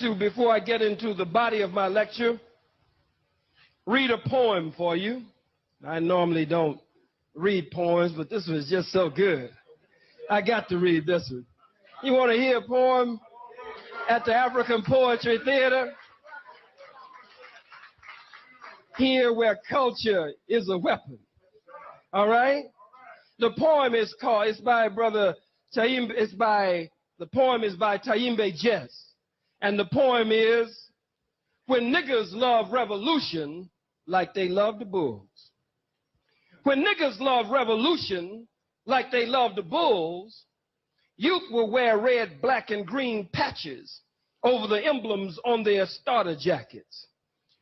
to, before I get into the body of my lecture, read a poem for you. I normally don't read poems, but this was just so good. I got to read this one. You want to hear a poem at the African Poetry Theater? Here where culture is a weapon. All right? The poem is called, it's by Brother Taimbe, the poem is by Taimbe Jess. And the poem is, when niggas love revolution like they love the bulls. When niggas love revolution like they love the bulls, youth will wear red, black, and green patches over the emblems on their starter jackets.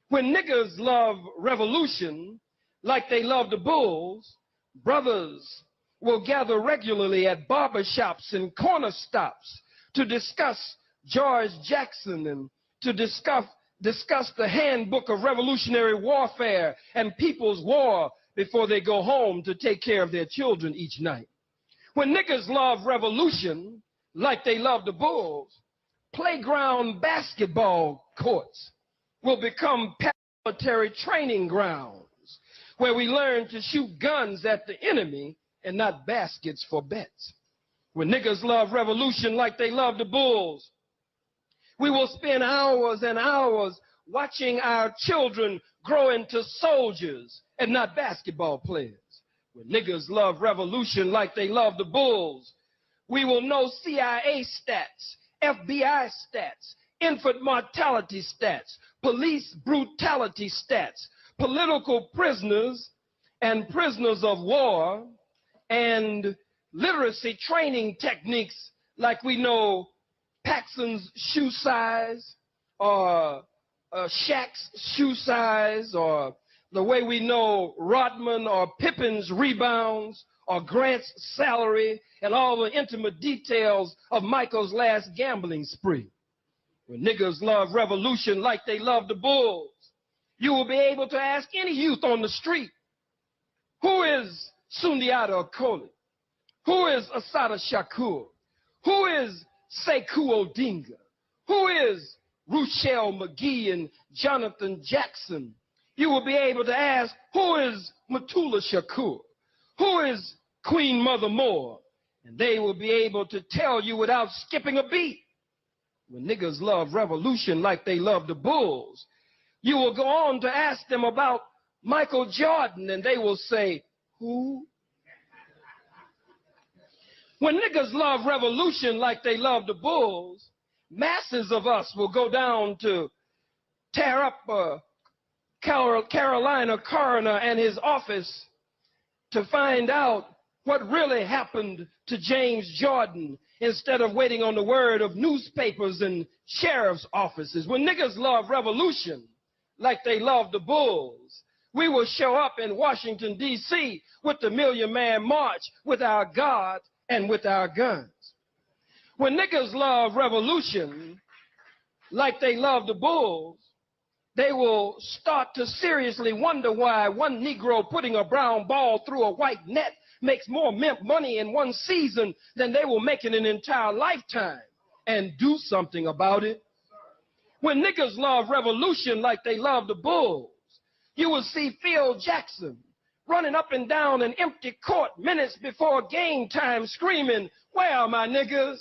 When niggas love revolution like they love the bulls, brothers will gather regularly at barber shops and corner stops to discuss George Jackson and to discuss the handbook of revolutionary warfare and people's war before they go home to take care of their children each night. When niggas love revolution like they love the bulls, playground basketball courts will become paramilitary training grounds where we learn to shoot guns at the enemy and not baskets for bets. When niggas love revolution like they love the bulls, we will spend hours and hours watching our children grow into soldiers and not basketball players. When niggas love revolution like they love the bulls, we will know CIA stats, FBI stats, infant mortality stats, police brutality stats, political prisoners and prisoners of war, and literacy training techniques like we know Paxson's shoe size or Shaq's shoe size, or the way we know Rodman or Pippen's rebounds or Grant's salary and all the intimate details of Michael's last gambling spree. When niggas love revolution like they love the bulls, you will be able to ask any youth on the street, who is Sundiata Acoli? Who is Assata Shakur? Who is Sekou Odinga? Who is Ruchell McGee and Jonathan Jackson? You will be able to ask, who is Mutula Shakur? Who is Queen Mother Moore? And they will be able to tell you without skipping a beat. When niggas love revolution like they love the bulls, you will go on to ask them about Michael Jordan, and they will say, who? When niggas love revolution like they love the bulls, masses of us will go down to tear up Carolina coroner and his office to find out what really happened to James Jordan instead of waiting on the word of newspapers and sheriff's offices. When niggas love revolution like they love the bulls, we will show up in Washington, D.C. with the Million Man March with our God and with our guns. When niggas love revolution like they love the bulls, they will start to seriously wonder why one Negro putting a brown ball through a white net makes more money in one season than they will make in an entire lifetime, and do something about it. When niggas love revolution like they love the bulls, you will see Phil Jackson running up and down an empty court minutes before game time screaming, where are my niggas?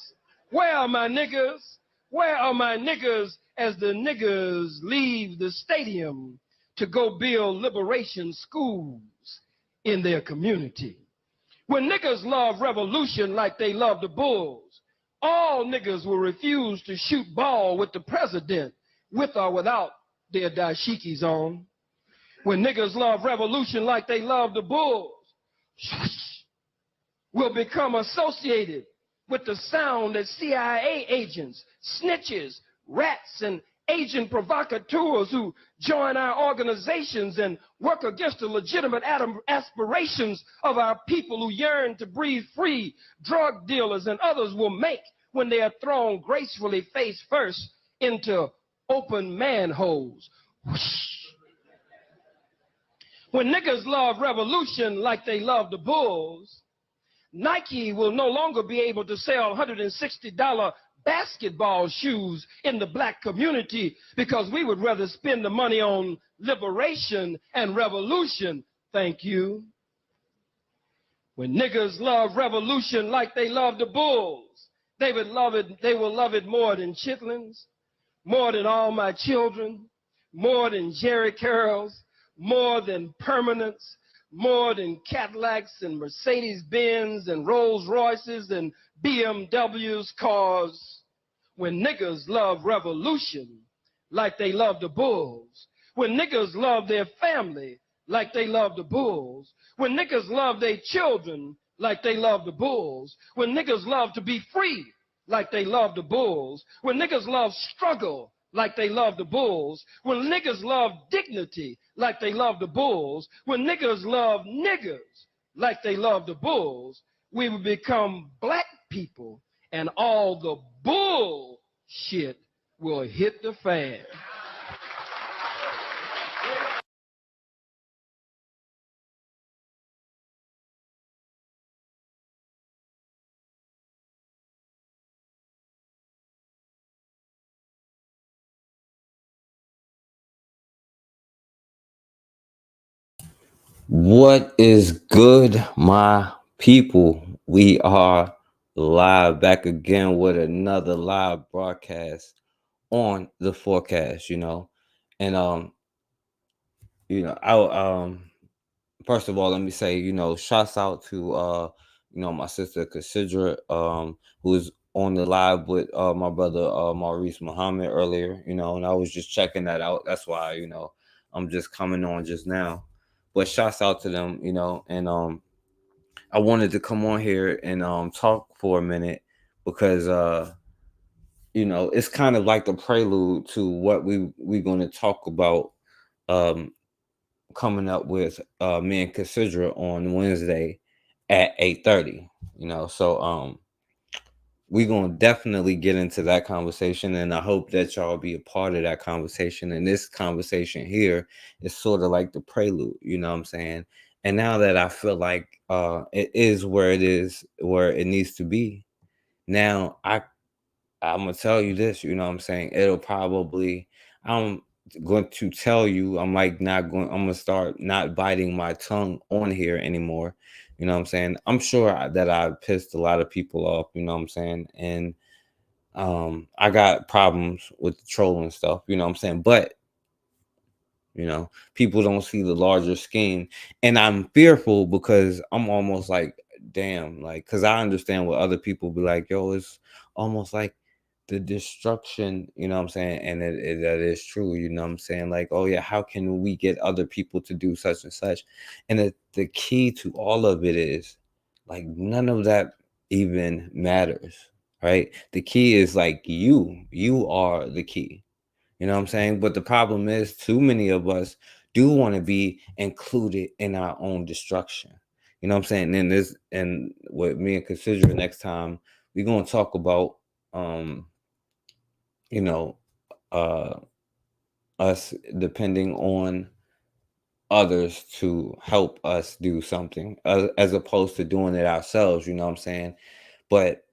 Where are my niggas? Where are my niggas? As the niggas leave the stadium to go build liberation schools in their community. When niggas love revolution like they love the bulls, all niggas will refuse to shoot ball with the president, with or without their dashikis on. When niggas love revolution like they love the bulls, will become associated with the sound that CIA agents, snitches, rats, and agent provocateurs who join our organizations and work against the legitimate aspirations of our people who yearn to breathe free, drug dealers and others will make when they are thrown gracefully face first into open manholes. Whoosh. When niggas love revolution like they love the bulls, Nike will no longer be able to sell $160 basketball shoes in the black community because we would rather spend the money on liberation and revolution. Thank you. When niggas love revolution like they love the bulls, they will love it more than chitlins, more than all my children, more than Jerry Curls, more than permanence, more than Cadillacs and Mercedes Benz and Rolls Royces and BMWs, cause when niggas love revolution like they love the bulls, when niggas love their family like they love the bulls, when niggas love their children like they love the bulls, when niggas love to be free like they love the bulls, when niggas love struggle like they love the bulls, when niggas love dignity like they love the bulls, when niggas love niggers like they love the bulls, we will become black people and all the bullshit will hit the fan. What is good, my people? We are live back again with another live broadcast on the forecast, And I first of all, let me say, shouts out to my sister Considera, who is on the live with my brother Maurice Muhammad earlier, and I was just checking that out. That's why, I'm just coming on just now. But shouts out to them, and I wanted to come on here and talk for a minute because it's kind of like the prelude to what we're going to talk about um coming up with me and Considera on Wednesday at 8:30. So we're gonna definitely get into that conversation, and I hope that y'all be a part of that conversation. And this conversation here is sort of like the prelude, you know what I'm saying? And now that I feel like it is where it needs to be, now I'm gonna tell you this, you know what I'm saying? It'll probably I'm going to tell you I'm gonna start not biting my tongue on here anymore. You know what I'm saying? I'm sure that I pissed a lot of people off, you know what I'm saying? And I got problems with the trolling stuff, you know what I'm saying? But people don't see the larger scheme. And I'm fearful because I'm almost like, damn, like, because I understand what other people be like, yo, it's almost like the destruction, you know what I'm saying? And that is true, you know what I'm saying? Like, oh, yeah, how can we get other people to do such and such? And the key to all of it is like, none of that even matters, right? The key is like you are the key. You know what I'm saying? But the problem is, too many of us do want to be included in our own destruction. You know what I'm saying? And what me and Consider next time, we're gonna talk about, um, you know, uh, us depending on others to help us do something, as opposed to doing it ourselves. You know what I'm saying? But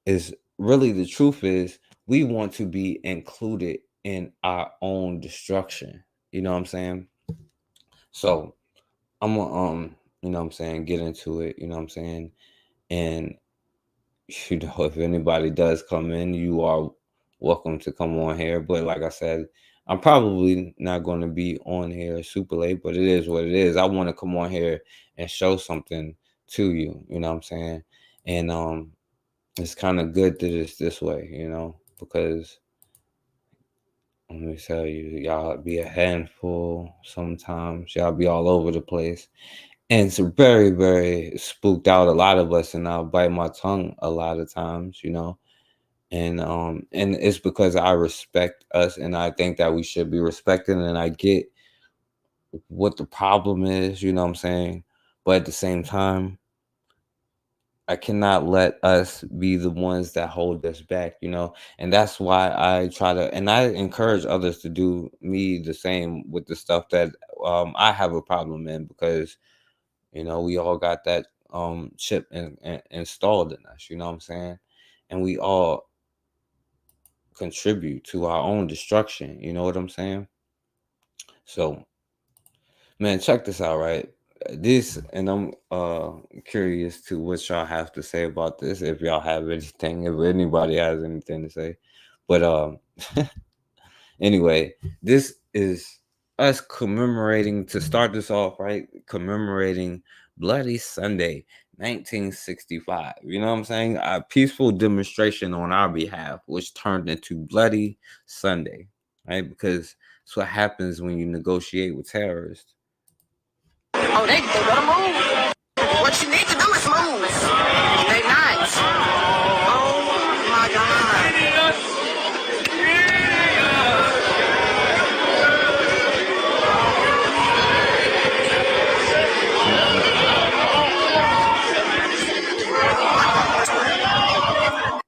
is really the truth is we want to be included in our own destruction. You know what I'm saying? So I'm gonna you know what I'm saying, get into it, you know what I'm saying? And if anybody does come in, you are welcome to come on here. But like I said, I'm probably not gonna be on here super late, but it is what it is. I want to come on here and show something to you, you know what I'm saying? And it's kind of good that it's this way, because let me tell you, y'all be a handful sometimes. Y'all be all over the place. And it's very, very spooked out a lot of us, and I'll bite my tongue a lot of times. And it's because I respect us and I think that we should be respected, and I get what the problem is, you know what I'm saying? But at the same time, I cannot let us be the ones that hold us back. And that's why I try to, and I encourage others to do me the same with the stuff that I have a problem in, because we all got that chip installed in us. You know what I'm saying? And we all contribute to our own destruction. You know what I'm saying? So, man, check this out, right? This, and I'm curious to what y'all have to say about this, if y'all have anything, if anybody has anything to say. But anyway, this is us commemorating, to start this off, right? Commemorating Bloody Sunday 1965. You know what I'm saying? A peaceful demonstration on our behalf, which turned into Bloody Sunday, right? Because that's what happens when you negotiate with terrorists. Oh, they gonna move. What you need to do is move. They not. Oh my God.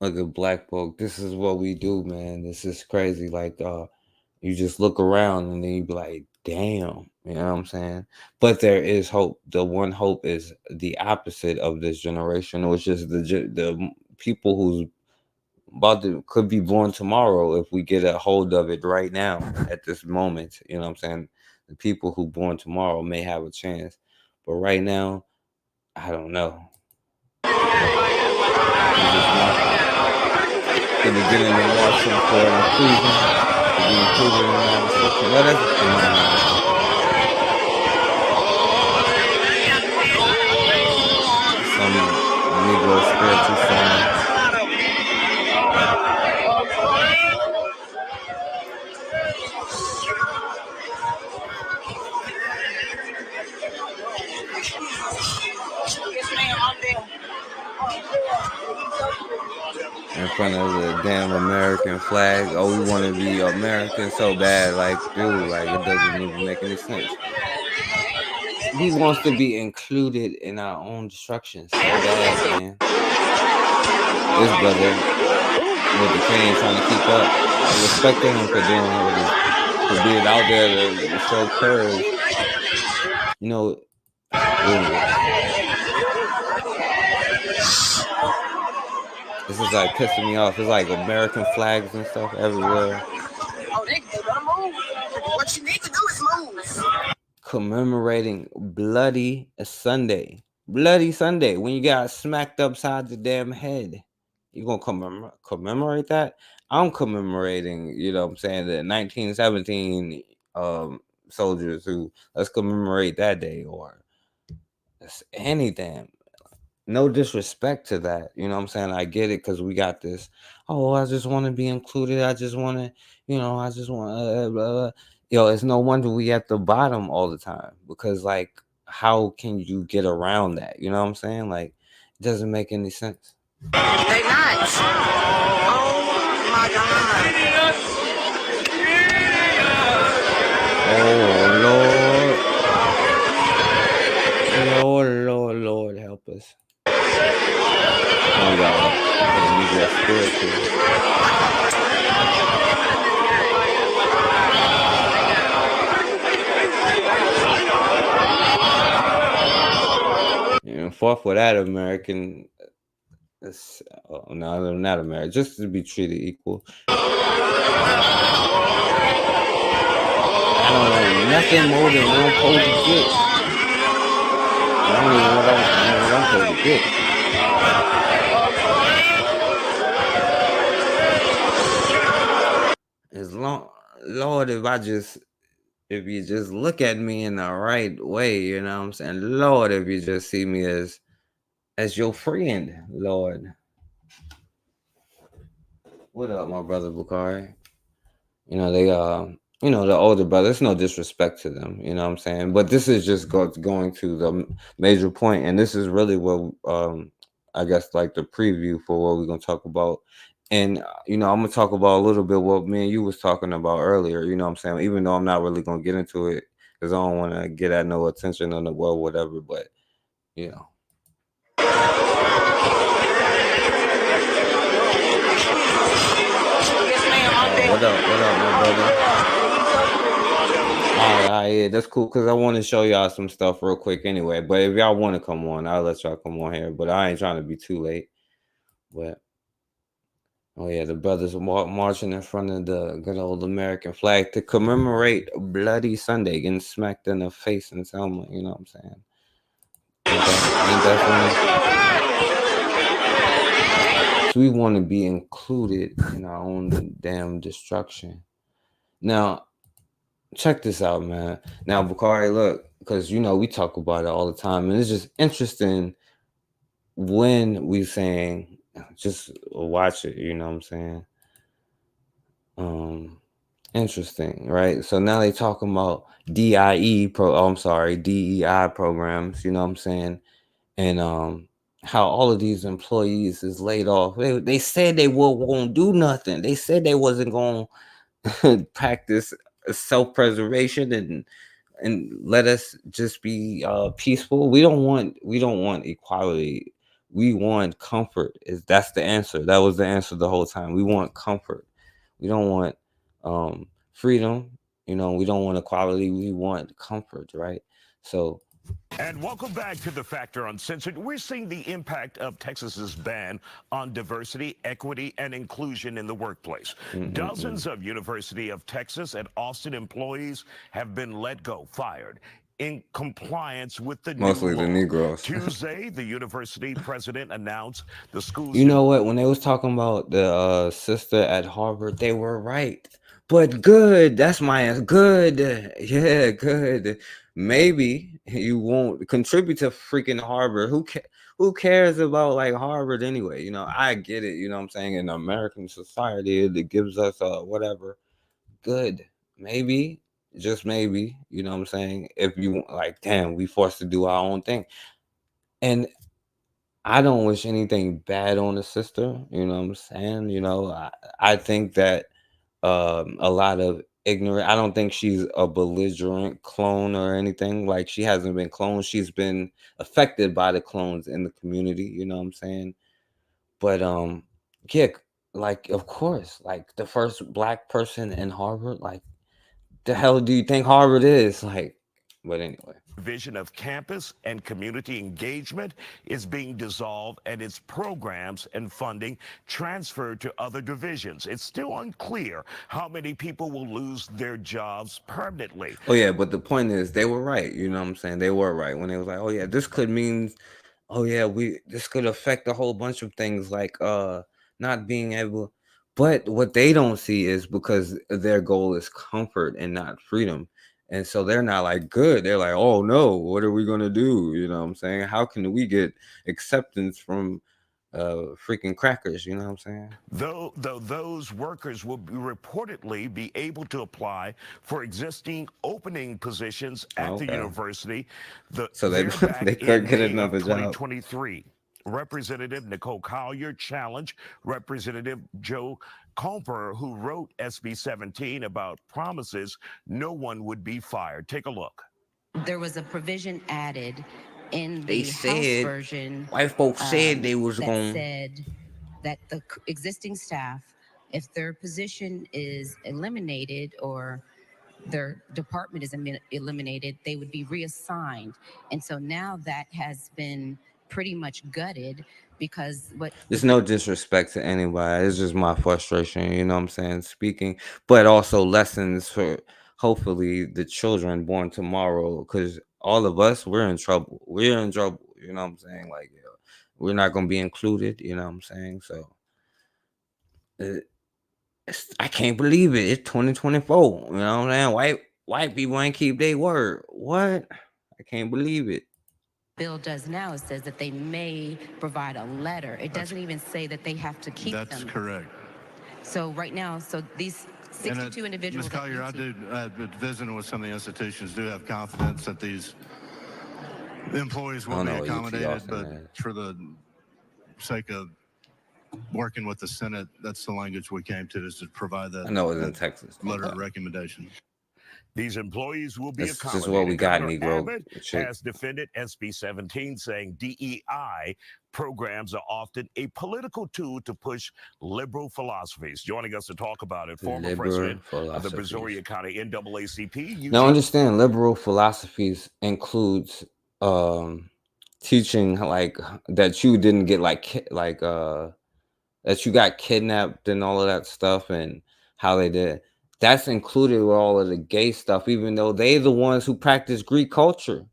Look at Black folk. This is what we do, man. This is crazy. Like, you just look around and then you be like, damn, you know what I'm saying? But there is hope. The one hope is the opposite of this generation, which is the people who's about to could be born tomorrow if we get a hold of it right now at this moment. You know what I'm saying? The people who born tomorrow may have a chance, but right now, I don't know. It's just not the beginning of marching for inclusion, to be included in our destruction. Let us some Negro spiritual song. In front of the damn American flag. Oh, we want to be American so bad. Like, dude, like, it doesn't even make any sense. He wants to be included in our own destruction so bad, man. This brother with the cane trying to keep up. I respect him for doing it, for being out there to show courage. You know, this is like pissing me off. It's like American flags and stuff everywhere. Oh, they gonna move. What you need to do is move. Commemorating Bloody Sunday. Bloody Sunday. When you got smacked upside the damn head. You gonna commemorate that? I'm commemorating, you know what I'm saying, the 1917 soldiers who, let's commemorate that day, or any damn. No disrespect to that, you know what I'm saying? I get it, because we got this, oh, I just want to be included, I just want to, you know, I just want yo, it's no wonder we at the bottom all the time, because like, how can you get around that? You know what I'm saying? Like, it doesn't make any sense. They not. Oh my God. Oh Lord, help us. Oh, y'all, Negro spiritual. You know, fought for that American. No, not American. Just to be treated equal. I don't know nothing more than what I'm supposed to get. I don't even know what I'm supposed to get. As long, Lord, if you just look at me in the right way, you know what I'm saying? Lord, if you just see me as your friend, Lord. What up, my brother Bukhari? You know, they you know, the older brothers, no disrespect to them, you know what I'm saying? But this is just going to the major point, and this is really what I guess like the preview for what we're gonna talk about. And you know, I'm gonna talk about a little bit what me and you was talking about earlier, you know what I'm saying? Even though I'm not really gonna get into it because I don't want to get at no attention on the world, whatever, but you know. What up, my brother? All right, yeah, that's cool, because I want to show y'all some stuff real quick anyway. But if y'all want to come on, I'll let y'all come on here. But I ain't trying to be too late. But Oh yeah, the brothers marching in front of the good old American flag to commemorate Bloody Sunday, getting smacked in the face in Selma. You know what I'm saying? Ain't that something? So we want to be included in our own damn destruction. Now, check this out, man. Now, Bakari, look, because we talk about it all the time, and it's just interesting when we saying just watch it. You know what I'm saying? Interesting, right? So now they talking about DEI programs. You know what I'm saying? And how all of these employees is laid off. They said they won't do nothing. They said they wasn't going to practice self-preservation and let us just be peaceful. We don't want equality. We want comfort. That's the answer. That was the answer the whole time. We want comfort. We don't want freedom. We don't want equality. We want comfort, right? So. And welcome back to The Factor Uncensored. We're seeing the impact of Texas's ban on diversity, equity, and inclusion in the workplace. Dozens of University of Texas and Austin employees have been let go, fired, in compliance with the Mostly new law. The Negroes. Tuesday, the university president announced the school's... You know what? When they was talking about the sister at Harvard, they were right. But good. That's my answer. Good. Yeah, good. Maybe you won't contribute to freaking Harvard. Who cares about like Harvard anyway? I get it. You know what I'm saying? In American society, it gives us whatever. Good. Maybe. Just maybe. You know what I'm saying? If you like, damn, we forced to do our own thing. And I don't wish anything bad on the sister. You know what I'm saying? I think that a lot of ignorant. I don't think she's a belligerent clone or anything. Like, she hasn't been cloned. She's been affected by the clones in the community. You know what I'm saying? But yeah, like, of course, like the first black person in Harvard. Like, the hell do you think Harvard is? Like, but anyway. Vision of campus and community engagement is being dissolved and its programs and funding transferred to other divisions. It's still unclear how many people will lose their jobs permanently. Oh yeah, but the point is they were right. You know what I'm saying? They were right when they was like, oh yeah, this could mean, oh yeah, this could affect a whole bunch of things like not being able. But what they don't see is because their goal is comfort and not freedom. And so they're not like good. They're like, oh no, what are we gonna do? You know what I'm saying? How can we get acceptance from freaking crackers? You know what I'm saying? Though those workers will reportedly be able to apply for existing opening positions at the university. So they could get another job. 2023. Representative Nicole Collier challenged Representative Joe Comper, who wrote SB 17 about promises no one would be fired. Take a look. There was a provision added in the House version. White folks said they was that going. said that the existing staff, if their position is eliminated or their department is eliminated, they would be reassigned. And so now that has been pretty much gutted because there's no disrespect to anybody. It's just my frustration, you know what I'm saying, speaking, but also lessons for hopefully the children born tomorrow, because all of us, we're in trouble, you know what I'm saying, like, we're not going to be included, you know what I'm saying. So I can't believe it. It's 2024, you know what I'm saying. White people ain't keep their word. What? I can't believe it. Bill does now, it says that they may provide a letter. It doesn't even say that they have to keep them. That's correct. So right now, these 62 individuals. Ms. Collier, I do, visiting with some of the institutions, do have confidence that these employees will be accommodated, but for the sake of working with the Senate, that's the language we came to, is to provide that. I know it's in Texas. Letter of recommendation. These employees will be accommodated. This is what we got, Negro. Abbott has defended SB 17, saying DEI programs are often a political tool to push liberal philosophies. Joining us to talk about it, former president of the Brazoria County NAACP. Now, understand, liberal philosophies includes teaching like that you didn't get like that you got kidnapped and all of that stuff and how they did. That's included with all of the gay stuff, even though they the ones who practice Greek culture.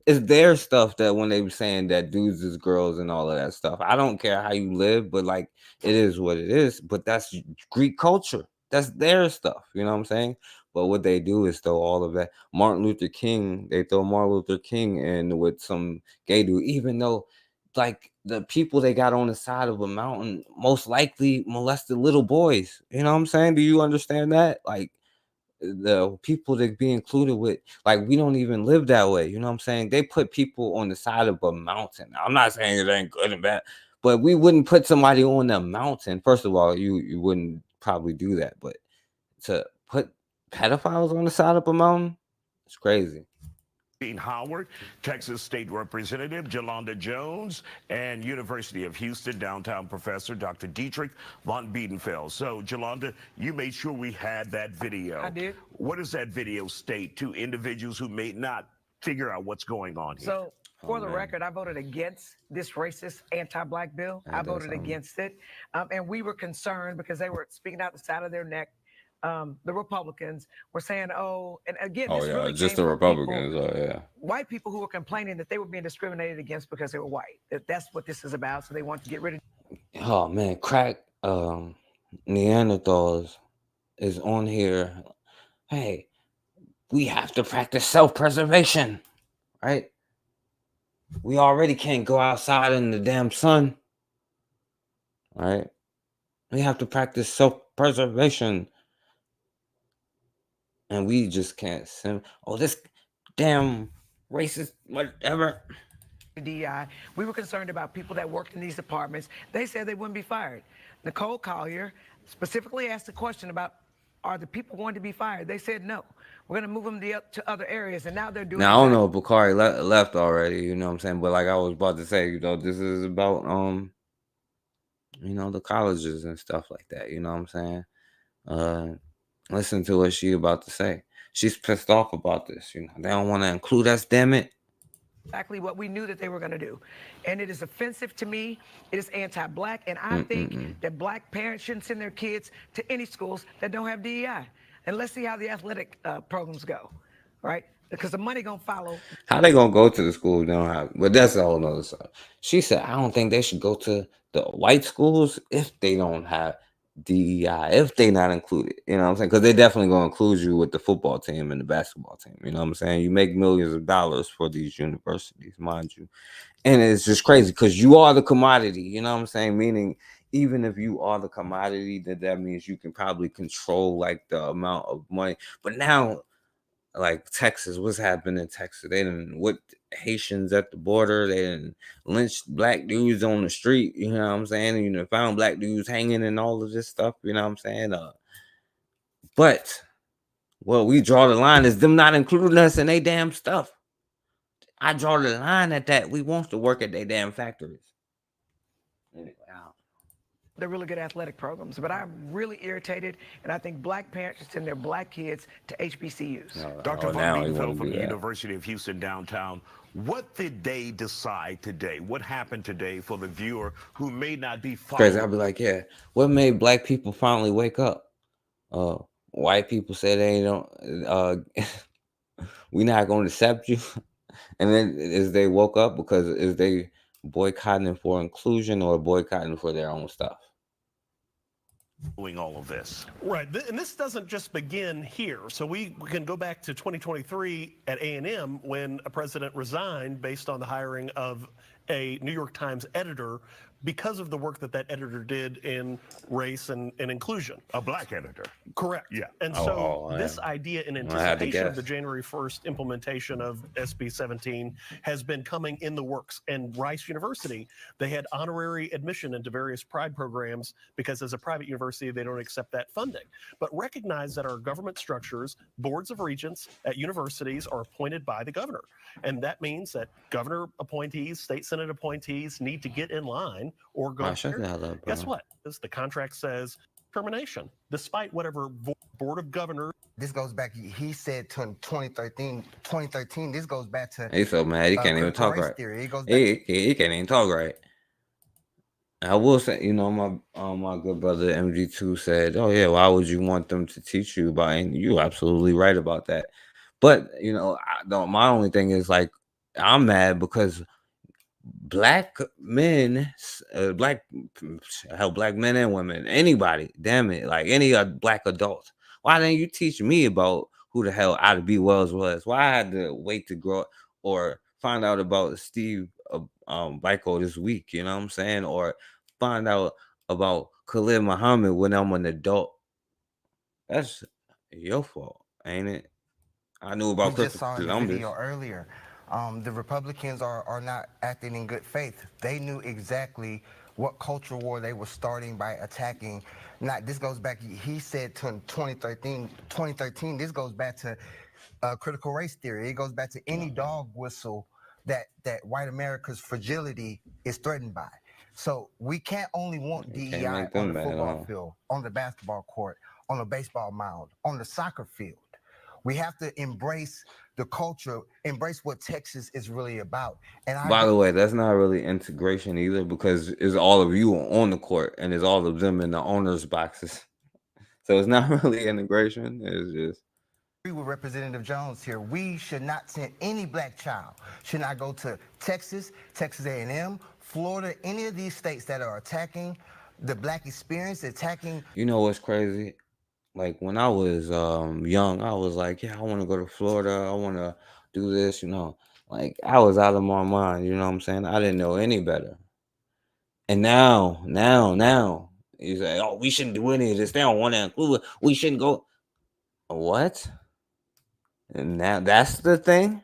It's their stuff that when they were saying that dudes is girls and all of that stuff. I don't care how you live, but like it is what it is. But that's Greek culture. That's their stuff. You know what I'm saying? But what they do is throw all of that. Martin Luther King, they throw Martin Luther King in with some gay dude, even though like the people they got on the side of a mountain most likely molested little boys. You know what I'm saying? Do you understand that? Like the people that be included with, like, we don't even live that way. You know what I'm saying? They put people on the side of a mountain. I'm not saying it ain't good and bad, but we wouldn't put somebody on a mountain. First of all, you wouldn't probably do that, but to put pedophiles on the side of a mountain, it's crazy. Howard, Texas State Representative Jolanda Jones, and University of Houston downtown professor Dr. Dietrich von Biedenfeld. So, Jolanda, you made sure we had that video. I did. What does that video state to individuals who may not figure out what's going on here? So, for the record, I voted against this racist anti-black bill. I voted against it. And we were concerned because they were speaking out the side of their neck. The Republicans were saying, oh, and again, this really just came the from Republicans. white people who were complaining that they were being discriminated against because they were white. That's what this is about. So they want to get rid of. Oh man, crack Neanderthals is on here. Hey, we have to practice self-preservation, right? We already can't go outside in the damn sun, right? We have to practice self-preservation. And we just can't sim. Oh, this damn racist, whatever. DEI. We were concerned about people that worked in these departments. They said they wouldn't be fired. Nicole Collier specifically asked the question about, are the people going to be fired? They said no. We're going to move them to other areas, and now they're doing. Now I don't know if Bakari left already. You know what I'm saying? But like I was about to say, you know, this is about you know, the colleges and stuff like that. You know what I'm saying? Listen to what she about to say. She's pissed off about this. You know, they don't want to include us, damn it. Exactly what we knew that they were going to do. And it is offensive to me. It is anti-black. And I think that black parents shouldn't send their kids to any schools that don't have DEI. And let's see how the athletic programs go, right? Because the money going to follow. How they going to go to the schools they don't have? But that's a whole nother stuff. She said, I don't think they should go to the white schools if they don't have DEI, if they not included. You know what I'm saying? Because they definitely going to include you with the football team and the basketball team. You know what I'm saying? You make millions of dollars for these universities, mind you. And it's just crazy because you are the commodity. You know what I'm saying? Meaning, even if you are the commodity, that means you can probably control like the amount of money. But now, like Texas, what's happening in Texas? They didn't with Haitians at the border. They didn't lynch black dudes on the street. You know what I'm saying? And, you know, found black dudes hanging and all of this stuff. You know what I'm saying? But well, we draw the line is them not including us in they damn stuff. I draw the line at that. We want to work at their damn factories. Anyway, they're really good athletic programs, but I'm really irritated, and I think black parents should send their black kids to HBCUs. Dr. Von Biedenfeld from the University of Houston downtown, what did they decide today? What happened today for the viewer who may not be following? Crazy. I'll be like, yeah, what made black people finally wake up? White people said they don't, we're not going to accept you. And then is they woke up because is they boycotting for inclusion or boycotting for their own stuff? Doing all of this. Right, and this doesn't just begin here. So we can go back to 2023 at A&M when a president resigned based on the hiring of a New York Times editor because of the work that editor did in race and inclusion. A black editor. Correct. Yeah. And so this idea in anticipation of the January 1st implementation of SB 17 has been coming in the works. And Rice University, they had honorary admission into various Pride programs because as a private university, they don't accept that funding. But recognize that our government structures, boards of regents at universities are appointed by the governor. And that means that governor appointees, state senate appointees need to get in line or go. Guess what? The contract says termination, despite whatever board of governors. This goes back, he said to 2013, this goes back to. He's so mad, he can't even talk right. He can't even talk right. I will say, you know, my good brother MG2 said, "Oh yeah, why would you want them to teach you about?" And you're absolutely right about that. But you know, my only thing is like, I'm mad because black men, black men and women, anybody, damn it, like any black adults. Why didn't you teach me about who the hell Ida B. Wells was? Why I had to wait to grow up or find out about Steve Biko this week? You know what I'm saying? Or find out about Khalid Muhammad when I'm an adult. That's your fault, ain't it? I knew about We just Christopher saw in the Columbus. video earlier, the Republicans are not acting in good faith. They knew exactly what culture war they were starting by attacking. Not this goes back. He said to 2013. This goes back to critical race theory. It goes back to any dog whistle that white America's fragility is threatened by. So we can't only want DEI on the football field, on the basketball court, on the baseball mound, on the soccer field. We have to embrace the culture, embrace what Texas is really about. And by the way, that's not really integration either, because it's all of you on the court and it's all of them in the owners' boxes. So it's not really integration. It's just. I agree with Representative Jones here. We should not send any black child, should not go to Texas, Texas A&M, Florida, any of these states that are attacking the black experience, attacking. You know what's crazy? Like when I was young, I was like, yeah, I want to go to Florida. I want to do this, you know. Like I was out of my mind, you know what I'm saying? I didn't know any better. And now, you say, oh, we shouldn't do any of this. They don't want to include it. We shouldn't go. What? And now that's the thing,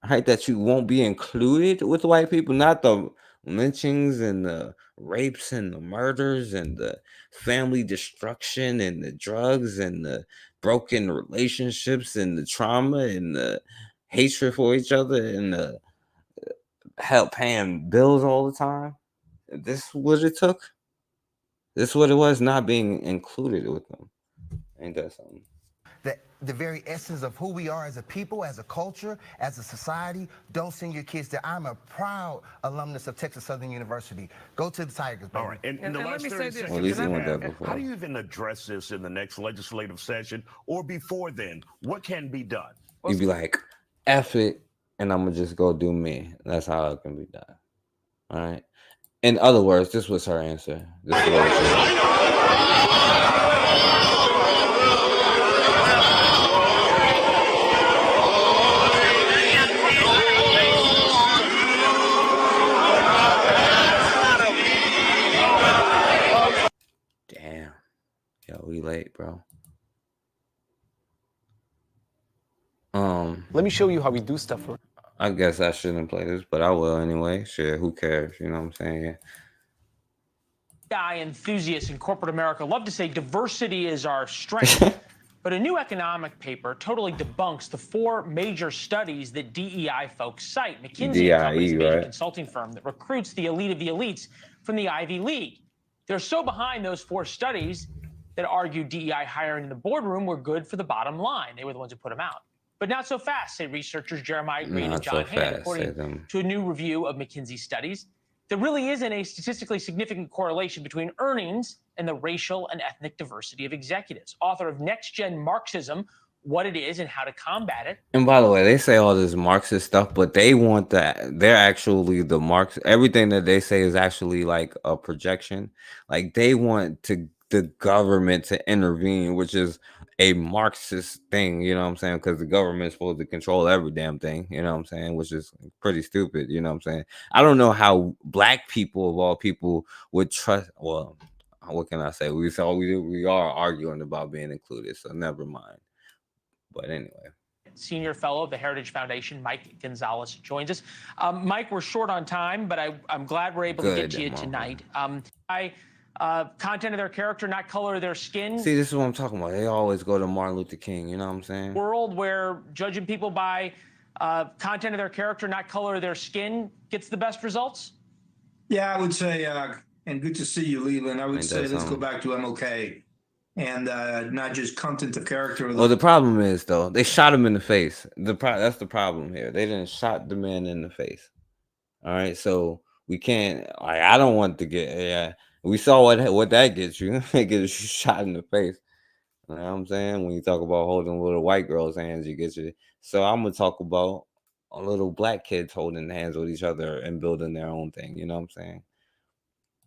right? That you won't be included with white people, not the lynchings and the rapes and the murders and the family destruction and the drugs and the broken relationships and the trauma and the hatred for each other and the help paying bills all the time. This is what it took. This is what it was, not being included with them. Ain't that something? The very essence of who we are as a people, as a culture, as a society. Don't send your kids there. I'm a proud alumnus of Texas Southern University. Go to the Tigers, baby. All right, and let me say this. Well, at least went that before. How do you even address this in the next legislative session or before then? What can be done? You'd be like, F it, and I'm going to just go do me. That's how it can be done. All right? In other words, this was her answer. This was what she said. We late, bro. Let me show you how we do stuff. I guess I shouldn't play this, but I will anyway. Sure, who cares? You know what I'm saying? DEI enthusiasts in corporate America love to say diversity is our strength, but a new economic paper totally debunks the 4 major studies that DEI folks cite. McKinsey & Company's a major consulting firm that recruits the elite of the elites from the Ivy League. They're so behind those 4 studies that argued DEI hiring in the boardroom were good for the bottom line. They were the ones who put them out. But not so fast, say researchers Jeremiah Green and John Hand, according to a new review of McKinsey studies. There really isn't a statistically significant correlation between earnings and the racial and ethnic diversity of executives. Author of Next Gen Marxism, What It Is and How to Combat It. And by the way, they say all this Marxist stuff, but they want that. They're actually the Marx. Everything that they say is actually like a projection. Like they want the government to intervene, which is a Marxist thing, you know what I'm saying? Because the government is supposed to control every damn thing, you know what I'm saying? Which is pretty stupid, you know what I'm saying? I don't know how black people of all people would trust. Well, what can I say? We are arguing about being included, so never mind. But anyway. Senior fellow of the Heritage Foundation, Mike Gonzalez, joins us. Mike, we're short on time, but I'm glad we're able to get to you tonight. Content of their character, not color of their skin. See, this is what I'm talking about. They always go to Martin Luther King, you know what I'm saying? World where judging people by content of their character, not color of their skin, gets the best results? Yeah, I would say, and good to see you, Leland. I would say let's go back to MLK and not just content of character. Well, the problem is, though, they shot him in the face. That's the problem here. They didn't shot the man in the face. All right, so we can't. Like, I don't want to get. Yeah, we saw what that gets you. It gets you shot in the face. You know what I'm saying? When you talk about holding little white girls' hands, you get you. So I'm gonna talk about little black kids holding hands with each other and building their own thing. You know what I'm saying?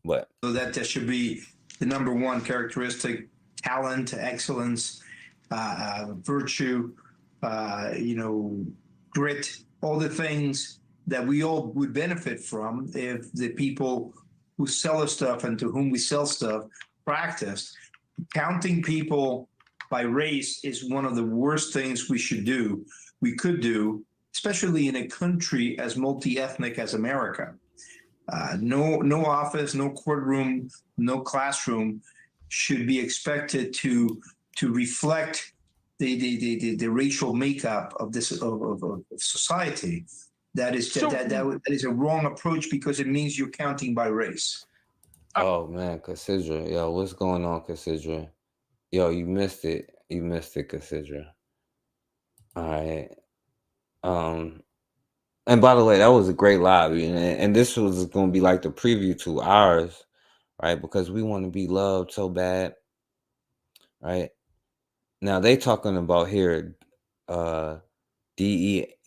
But so that should be the number one characteristic: talent, excellence, virtue, grit, all the things that we all would benefit from if the people who sell us stuff and to whom we sell stuff practiced. Counting people by race is one of the worst things we could do, especially in a country as multi-ethnic as America. No office, no courtroom, no classroom should be expected to reflect the racial makeup of this of society. That is that is a wrong approach because it means you're counting by race. Oh man, Casidra, yo, what's going on, Casidra? Yo, you missed it, Casidra. All right. And by the way, that was a great live, and this was going to be like the preview to ours, right? Because we want to be loved so bad, right? Now they talking about here, DEI,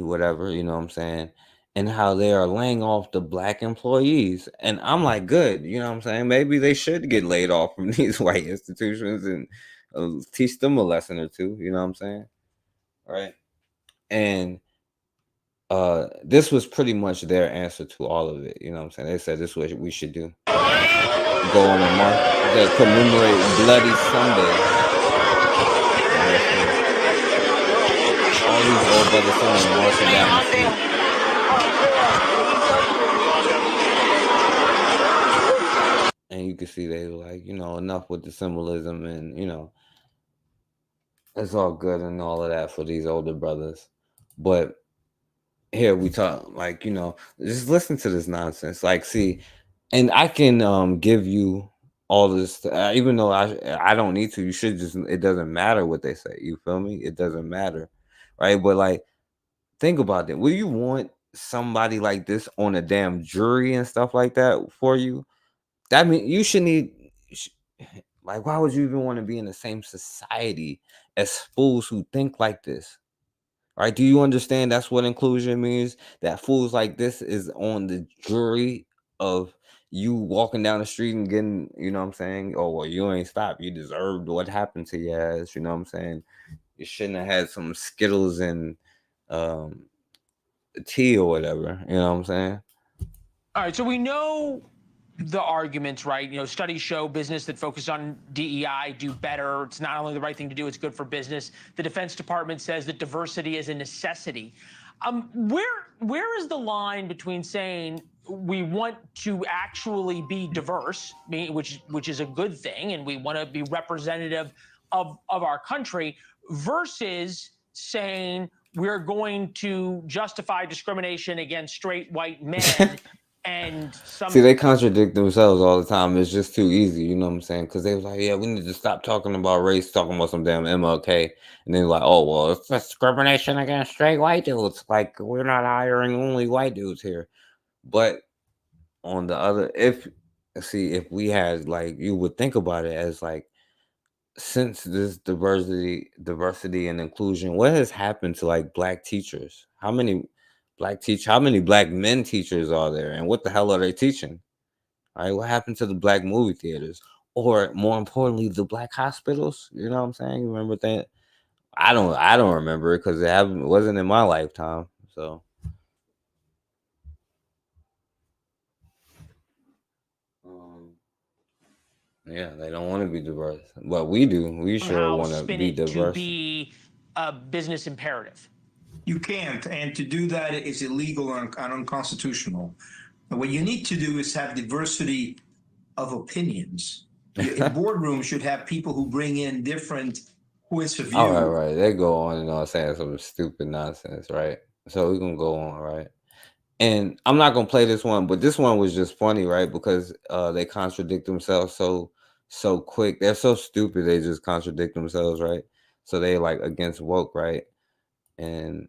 whatever, you know what I'm saying, and how they are laying off the black employees, and I'm like, good, you know what I'm saying? Maybe they should get laid off from these white institutions and teach them a lesson or two, you know what I'm saying, right? And this was pretty much their answer to all of it. You know what I'm saying? They said this is what we should do. Go on a march to commemorate Bloody Sunday. All these old brothers saying marching down the street. And you can see they were like, enough with the symbolism, and it's all good and all of that for these older brothers. But here we talk, like, just listen to this nonsense. Like, see, and I can give you all this, even though I don't need to. You should just, it doesn't matter what they say. You feel me? It doesn't matter, right? But like, think about it. Will you want somebody like this on a damn jury and stuff like that for you? That means you should need, like, why would you even want to be in the same society as fools who think like this? Right? Do you understand that's what inclusion means? That fools like this is on the jury of you walking down the street and getting, you know what I'm saying? Oh, well, you ain't stopped. You deserved what happened to your ass. You know what I'm saying? You shouldn't have had some Skittles and tea or whatever. You know what I'm saying? All right. So we know the arguments, right? Studies show business that focus on DEI do better. It's not only the right thing to do, it's good for business. The Defense Department says that diversity is a necessity. Where is the line between saying we want to actually be diverse, which is a good thing, and we want to be representative of our country, versus saying we're going to justify discrimination against straight white men? And see, they contradict themselves all the time. It's just too easy, you know what I'm saying? Because they was like, yeah, we need to stop talking about race, talking about some damn MLK. And then like, oh, well, it's discrimination against straight white dudes. Like, we're not hiring only white dudes here. But on the other, if we had, like, you would think about it as like, since this diversity and inclusion, what has happened to like black teachers? How many black men teachers are there, and what the hell are they teaching? All right, what happened to the black movie theaters, or more importantly, the black hospitals? You know what I'm saying? Remember that? I don't remember it because it wasn't in my lifetime. So yeah, they don't want to be diverse, but we do. We sure want to be diverse. To be a business imperative. You can't, and to do that is illegal and unconstitutional. And what you need to do is have diversity of opinions. A boardroom should have people who bring in different points of view. All right. They go on and on saying some stupid nonsense, right? So we're going to go on, right? And I'm not going to play this one, but this one was just funny, right? Because they contradict themselves so quick. They're so stupid, they just contradict themselves, right? So they like against woke, right? And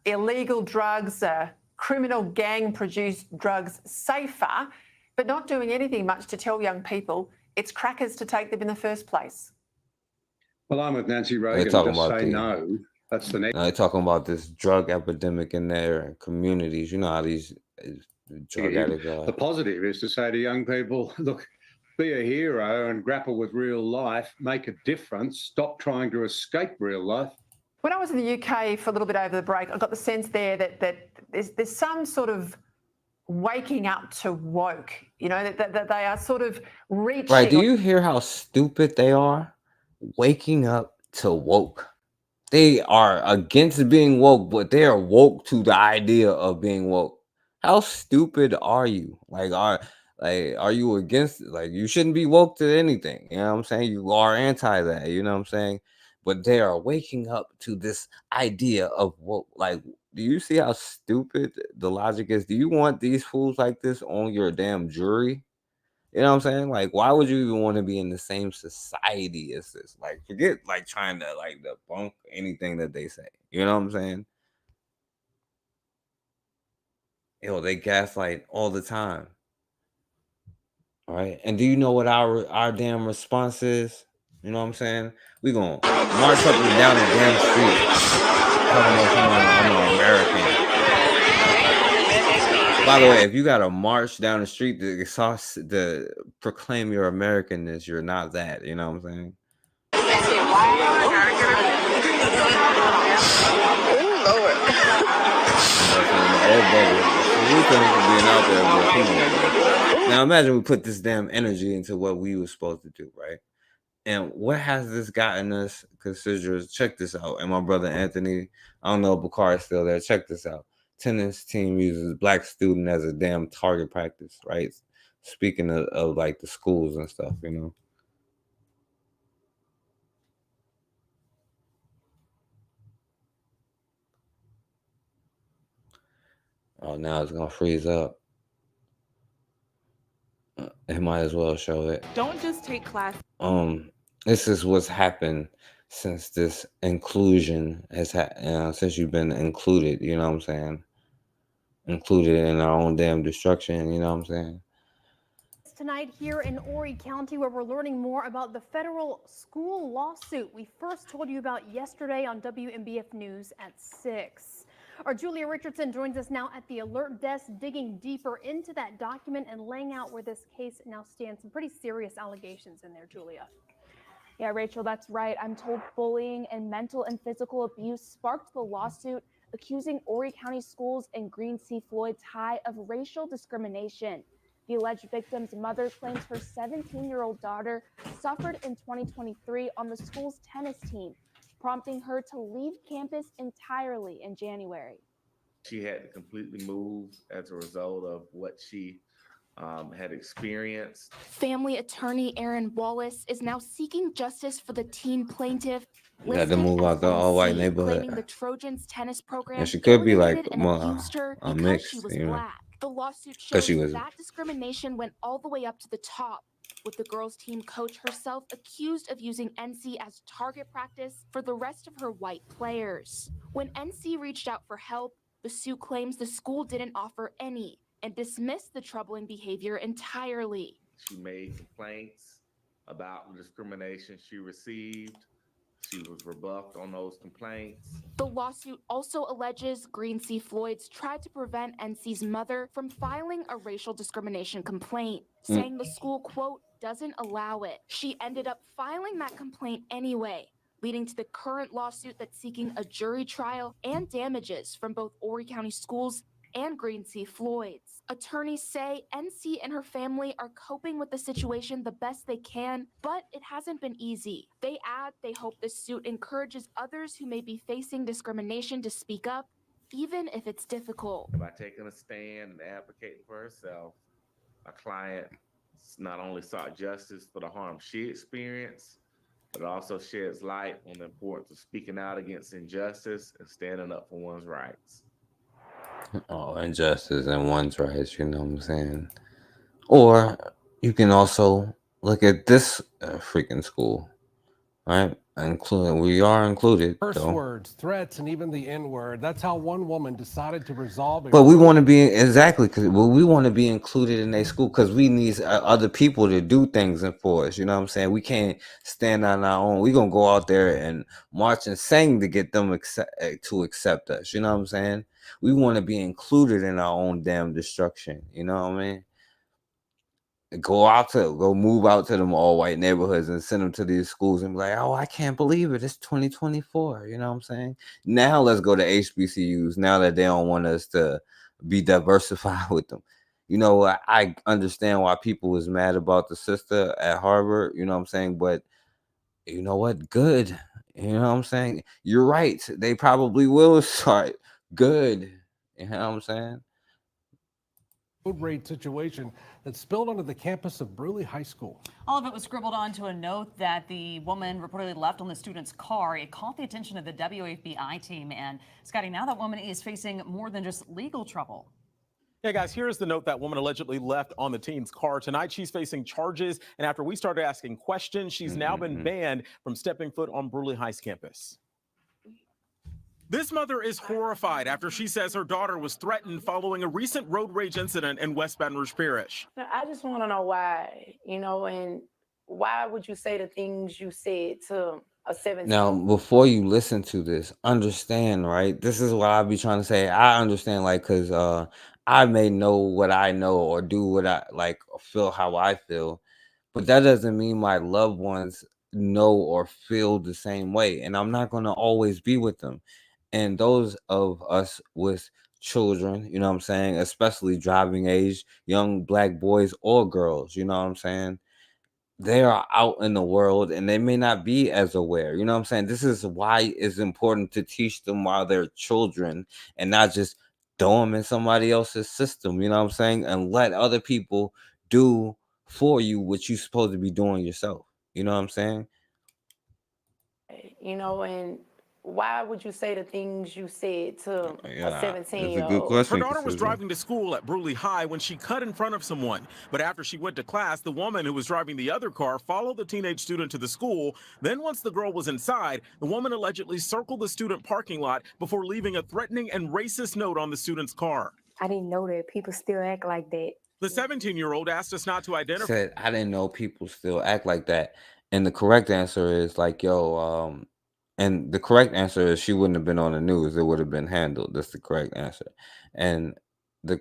illegal drugs criminal gang-produced drugs safer, but not doing anything much to tell young people it's crackers to take them in the first place. Well, I'm with Nancy Reagan. They're talking Just about say no. That's the next. They're talking about this drug epidemic in their communities. You know how these drug addicts are. The positive is to say to young people, look, be a hero and grapple with real life, make a difference, stop trying to escape real life. When I was in the UK for a little bit over the break, I got the sense there that there's some sort of waking up to woke, you know, that they are sort of reaching. Right, do you hear how stupid they are? Waking up to woke. They are against being woke, but they are woke to the idea of being woke. How stupid are you? Are you against it? Like, you shouldn't be woke to anything. You know what I'm saying? You are anti that, you know what I'm saying? But they are waking up to this idea of woke. Like, do you see how stupid the logic is? Do you want these fools like this on your damn jury? You know what I'm saying? Like, why would you even want to be in the same society as this? Like, forget like trying to like debunk anything that they say. You know what I'm saying? Yo, they gaslight all the time. All right. And do you know what our damn response is? You know what I'm saying? We gonna march up and down the damn street. Talking about I'm an American. By the way, if you gotta march down the street to proclaim your Americanness, you're not that. You know what I'm saying? Now imagine we put this damn energy into what we were supposed to do, right? And what has this gotten us? Consider, check this out. And my brother Anthony, I don't know if Bakar is still there. Check this out. Tennis team uses black student as a damn target practice, right? Speaking of like the schools and stuff, you know. Oh, now it's gonna freeze up. It might as well show it. Don't just take class. This is what's happened since this inclusion has since you've been included. You know what I'm saying? Included in our own damn destruction. You know what I'm saying? Tonight here in Horry County, where we're learning more about the federal school lawsuit we first told you about yesterday on WMBF News at 6. Our Julia Richardson joins us now at the alert desk, digging deeper into that document and laying out where this case now stands. Some pretty serious allegations in there, Julia. Yeah, Rachel, that's right. I'm told bullying and mental and physical abuse sparked the lawsuit accusing Horry County schools and Green C. Floyd's High of racial discrimination. The alleged victim's mother claims her 17-year-old daughter suffered in 2023 on the school's tennis team, prompting her to leave campus entirely in January. She had to completely move as a result of what she had experienced. Family attorney Aaron Wallace is now seeking justice for the teen plaintiff. You had to move out the all-white neighborhood. The Trojans tennis program. And she could be like a mix, you know. The lawsuit shows that discrimination went all the way up to the top, with the girls' team coach herself accused of using NC as target practice for the rest of her white players. When NC reached out for help, the suit claims the school didn't offer any and dismissed the troubling behavior entirely. She made complaints about the discrimination she received. She was rebuffed on those complaints. The lawsuit also alleges Green C. Floyd's tried to prevent NC's mother from filing a racial discrimination complaint, saying the school, quote, doesn't allow it. She ended up filing that complaint anyway, leading to the current lawsuit that's seeking a jury trial and damages from both Horry County schools and Green C. Floyd's. Attorneys say NC and her family are coping with the situation the best they can, but it hasn't been easy. They add they hope this suit encourages others who may be facing discrimination to speak up, even if it's difficult. By taking a stand and advocating for herself, a client not only sought justice for the harm she experienced, but also sheds light on the importance of speaking out against injustice and standing up for one's rights. Oh, injustice and one's rights, you know what I'm saying? Or you can also look at this freaking school. right? Including we are included. Curse Though. words, threats, and even the N-word. That's how one woman decided to resolve. But we want to be exactly because we want to be included in a school because we need other people to do things for us. You know what I'm saying? We can't stand on our own. We're gonna go out there and march and sing to get them to accept us. You know what I'm saying? We want to be included in our own damn destruction. You know what I mean? Go move out to them all white neighborhoods and send them to these schools and be like, oh, I can't believe it. It's 2024. You know what I'm saying? Now let's go to HBCUs now that they don't want us to be diversified with them. You know, I understand why people was mad about the sister at Harvard, you know what I'm saying? But you know what? Good. You know what I'm saying? You're right. They probably will start. Good. You know what I'm saying? Road rage situation that spilled onto the campus of Bruley High School. All of it was scribbled onto a note that the woman reportedly left on the student's car. It caught the attention of the WFBI team. And Scotty, now that woman is facing more than just legal trouble. Yeah, guys, here's the note that woman allegedly left on the teen's car. Tonight, she's facing charges. And after we started asking questions, she's now been banned from stepping foot on Bruley High's campus. This mother is horrified after she says her daughter was threatened following a recent road rage incident in West Baton Rouge Parish. I just want to know why, and why would you say the things you said to a 17? Now, before you listen to this, understand, right? This is what I be trying to say. I understand, like, because I may know what I know or do what I like, or feel how I feel, but that doesn't mean my loved ones know or feel the same way. And I'm not going to always be with them. And those of us with children, you know what I'm saying, especially driving age, young black boys or girls, you know what I'm saying, they are out in the world and they may not be as aware. You know what I'm saying? This is why it's important to teach them while they're children and not just throw them in somebody else's system, you know what I'm saying, and let other people do for you what you're supposed to be doing yourself. You know what I'm saying? And why would you say the things you said to a 17-year-old? Good question. Her daughter was driving to school at Bruley High when she cut in front of someone. But after she went to class, the woman who was driving the other car followed the teenage student to the school. Then once the girl was inside, the woman allegedly circled the student parking lot before leaving a threatening and racist note on the student's car. I didn't know that people still act like that. The 17-year-old asked us not to identify. Said, I didn't know people still act like that. And the correct answer is like, and the correct answer is she wouldn't have been on the news. It would have been handled. That's the correct answer. And the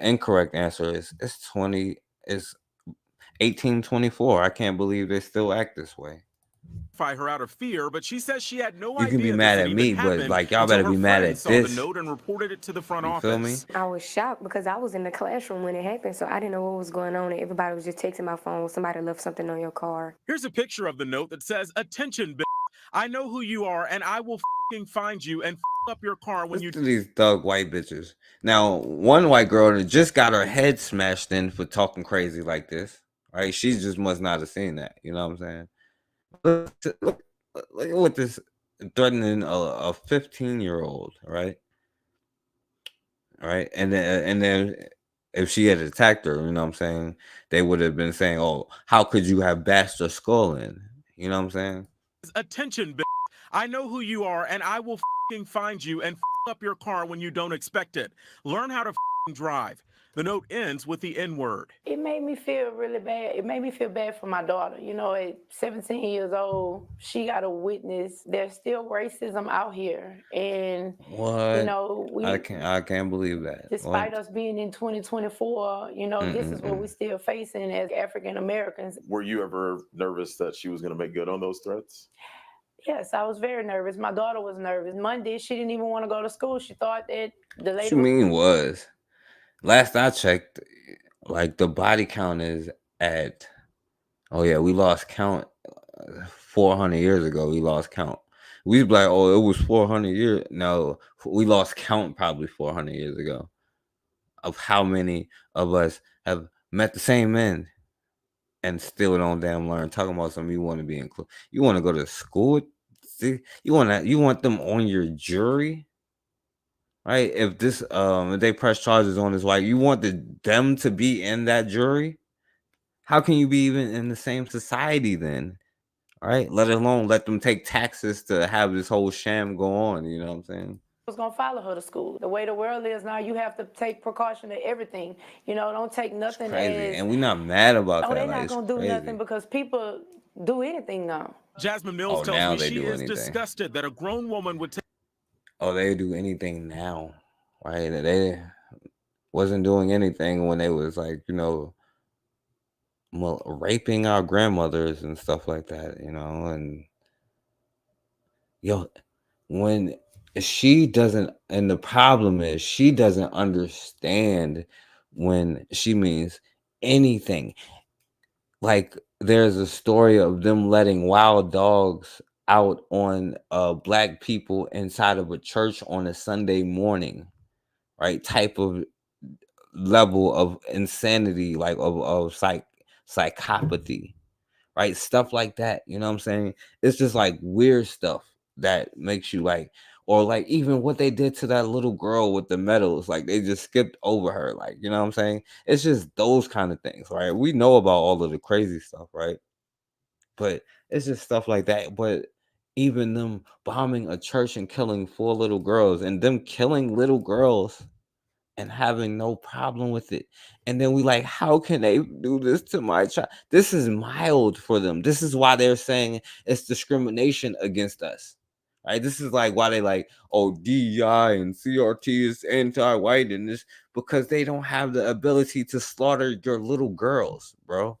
incorrect answer is it's 1824. I can't believe they still act this way. Her out of fear, but she says she had no idea. You can be mad at me, but like y'all better be mad at this. The note and reported it to the front office. Feel me? I was shocked because I was in the classroom when it happened, so I didn't know what was going on. And everybody was just texting my phone. Somebody left something on your car. Here's a picture of the note that says, "Attention, bitch. I know who you are, and I will find you and up your car when you." These thug white bitches. Now, one white girl that just got her head smashed in for talking crazy like this, right? She just must not have seen that. You know what I'm saying? Look at this threatening a 15-year-old, right? Right, and then if she had attacked her, you know what I'm saying, they would have been saying, "Oh, how could you have bashed her skull in?" You know what I'm saying? Attention, bitch. I know who you are, and I will find you and up your car when you don't expect it. Learn how to drive. The note ends with the N-word. It made me feel really bad. It made me feel bad for my daughter. At 17 years old, she got to witness there's still racism out here. And, what? I can't believe that. Despite us being in 2024, this is what we're still facing as African Americans. Were you ever nervous that she was going to make good on those threats? Yes, I was very nervous. My daughter was nervous. Monday, she didn't even want to go to school. She thought that the lady. What you mean was? Last I checked, like the body count is at, we lost count 400 years ago. We lost count. We was like, it was 400 years. No, we lost count probably 400 years ago of how many of us have met the same men and still don't damn learn. Talking about something you want to be included. You want to go to school? See, you want them on your jury? Right, if they press charges on this white, you want them to be in that jury? How can you be even in the same society then? right? Let alone let them take taxes to have this whole sham go on. You know what I'm saying? Was gonna follow her to school. The way the world is now, you have to take precaution to everything. You know, don't take nothing Crazy, as. and we're not mad about Oh, that. they're Like, not it's gonna do crazy. nothing because people do anything now. Jasmine Mills Oh, tells now me they she do is anything. disgusted that a grown woman would take. Oh, they do anything now, right? They wasn't doing anything when they was like, you know, raping our grandmothers and stuff like that, you know. And yo, when she doesn't, and the problem is she doesn't understand when she means anything. Like, there's a story of them letting wild dogs out on black people inside of a church on a Sunday morning, right? Type of level of insanity, like of psychopathy, right? Stuff like that. You know what I'm saying? It's just like weird stuff that makes you like, or like even what they did to that little girl with the medals, like they just skipped over her, like, you know what I'm saying? It's just those kind of things, right? We know about all of the crazy stuff, right? But it's just stuff like that. But even them bombing a church and killing 4 little girls, and them killing little girls and having no problem with it. And then we like, how can they do this to my child? This is mild for them. This is why they're saying it's discrimination against us. Right? This is like why they like, oh, DEI and CRT is anti-white, and this because they don't have the ability to slaughter your little girls, bro.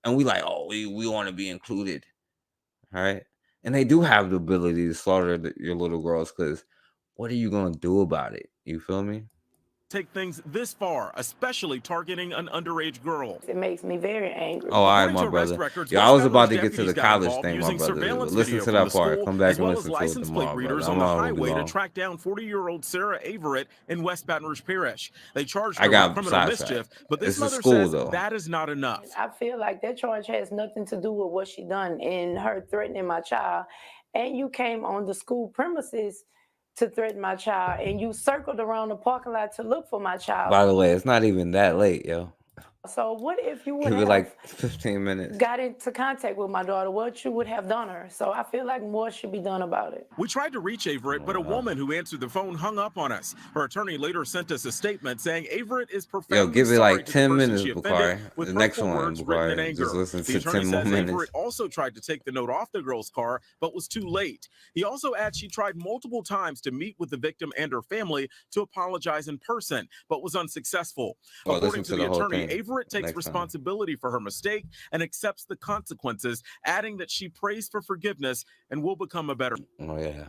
And we like, oh, we want to be included. All right. And they do have the ability to slaughter your little girls, because what are you gonna do about it? You feel me? Take things this far, especially targeting an underage girl. It makes me very angry. Oh, all right, my brother. Yeah, I was about to get to the college thing, my brother. Listen to that part. Come back and listen to it tomorrow, brother. On the highway to track down 40-year-old Sarah Averett in West Baton Rouge Parish. They charged her with criminal mischief, but this mother says that is not enough. I feel like that charge has nothing to do with what she done and her threatening my child. And you came on the school premises to threaten my child, and you circled around the parking lot to look for my child. By the way, it's not even that late, yo. So what if you would Give it have like 15 minutes. got into contact with my daughter? What you would have done her? So I feel like more should be done about it. We tried to reach Averett, but a woman who answered the phone hung up on us. Her attorney later sent us a statement saying Averett is profoundly Yo, give it sorry like to 10 the person minutes, she offended Bakari. The next one, Bakari. Just listen to 10 more minutes. Averett also tried to take the note off the girl's car, but was too late. He also adds she tried multiple times to meet with the victim and her family to apologize in person, but was unsuccessful. According to the attorney, Averett takes responsibility for her mistake and accepts the consequences, adding that she prays for forgiveness and will become a better Oh, yeah.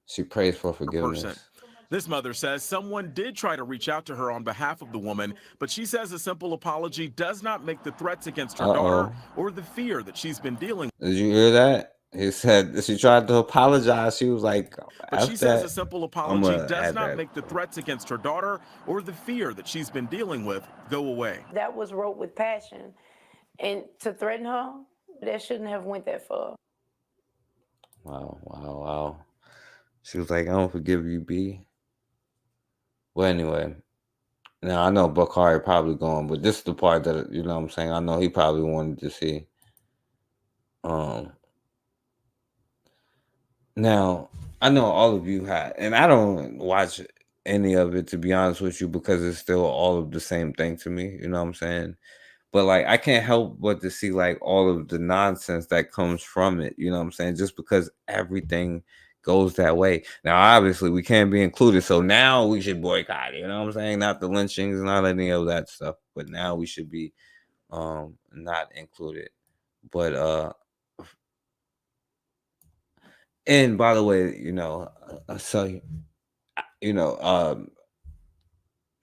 She prays for forgiveness. person. This mother says someone did try to reach out to her on behalf of the woman, but she says a simple apology does not make the threats against her daughter or the fear that she's been dealing with. Did you hear that? He said she tried to apologize. She was like, But she says a simple apology does add not that. make the threats against her daughter or the fear that she's been dealing with go away. That was wrote with passion, and to threaten her, that shouldn't have went that far. Wow. She was like, I don't forgive you, B. Well, anyway. Now, I know Bakari probably going, but this is the part that, you know what I'm saying? I know he probably wanted to see. Now, I know all of you had, and I don't watch any of it, to be honest with you, because it's still all of the same thing to me. You know what I'm saying? But like, I can't help but to see like all of the nonsense that comes from it. You know what I'm saying? Just because everything goes that way. Now, obviously, we can't be included, so now we should boycott. You know what I'm saying? Not the lynchings, not any of that stuff. But now we should be not included. But and by the way, you know, so you know,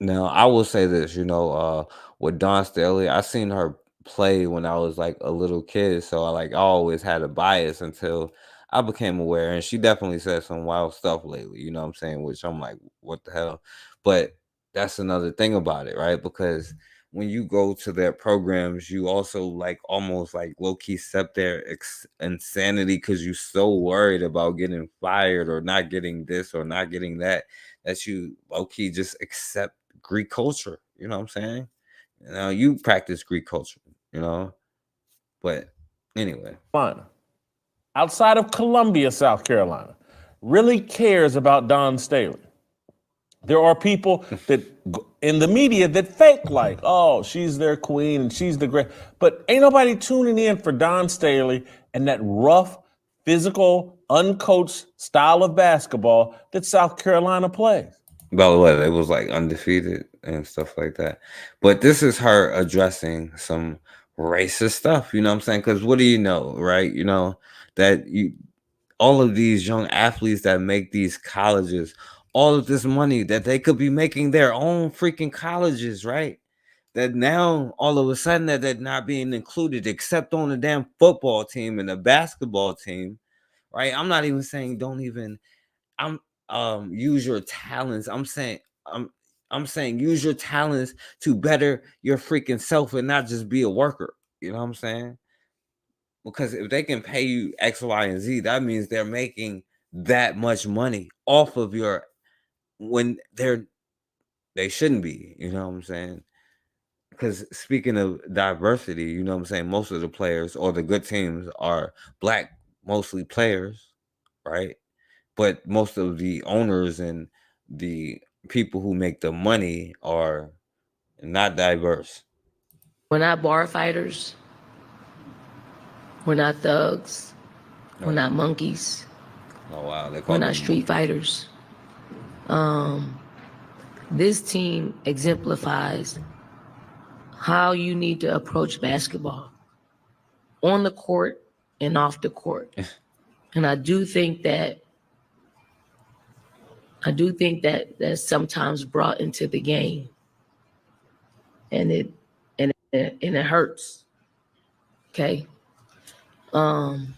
now I will say this, you know, with Dawn Staley, I seen her play when I was like a little kid, so I always had a bias until I became aware, and she definitely said some wild stuff lately, you know what I'm saying, which I'm like, what the hell? But that's another thing about it, right? Because when you go to their programs, you also like almost like low-key accept their insanity because you're so worried about getting fired or not getting this or not getting that you low-key just accept Greek culture. You know what I'm saying? You know, you practice Greek culture, you know. But anyway. Fun. outside of Columbia, South Carolina, really cares about Dawn Staley. There are people that in the media that fake like, oh, she's their queen and she's the great. But ain't nobody tuning in for Dawn Staley and that rough, physical, uncoached style of basketball that South Carolina plays. By the way, it was like undefeated and stuff like that. But this is her addressing some racist stuff, you know what I'm saying? Because what do you know, right? You know, that all of these young athletes that make these colleges, all of this money that they could be making their own freaking colleges, right? That now all of a sudden that they're not being included except on the damn football team and the basketball team, right? I'm not even saying don't even use your talents. I'm saying use your talents to better your freaking self and not just be a worker. You know what I'm saying? Because if they can pay you X, Y, and Z, that means they're making that much money off of your when they shouldn't be, you know what I'm saying? Because speaking of diversity, you know what I'm saying, most of the players or the good teams are black, mostly players, right? But most of the owners and the people who make the money are not diverse. We're not bar fighters. We're not thugs. We're not monkeys. Oh wow, We're not street fighters. This team exemplifies how you need to approach basketball on the court and off the court. And I do think that that's sometimes brought into the game, and it hurts. Okay. And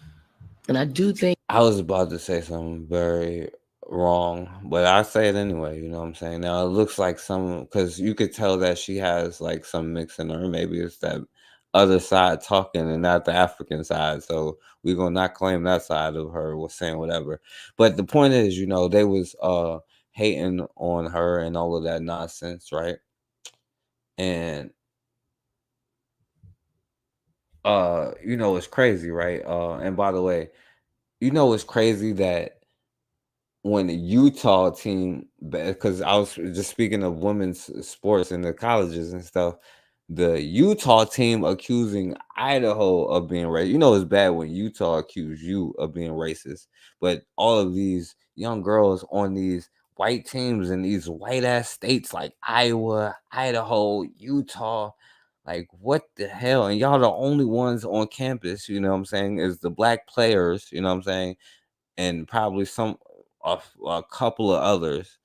I do think I was about to say something very wrong, but I say it anyway, you know what I'm saying? Now it looks like because you could tell that she has like some mix in her. Maybe it's that other side talking and not the African side. So we're gonna not claim that side of her was saying whatever. But the point is, you know, they was hating on her and all of that nonsense, right? And you know, it's crazy, right? And by the way, you know, it's crazy that when the Utah team, because I was just speaking of women's sports in the colleges and stuff, the Utah team accusing Idaho of being racist. You know, it's bad when Utah accuse you of being racist, but all of these young girls on these white teams in these white ass states like Iowa, Idaho, Utah, like what the hell? And y'all the only ones on campus, you know what I'm saying, is the black players, you know what I'm saying, and probably a couple of others.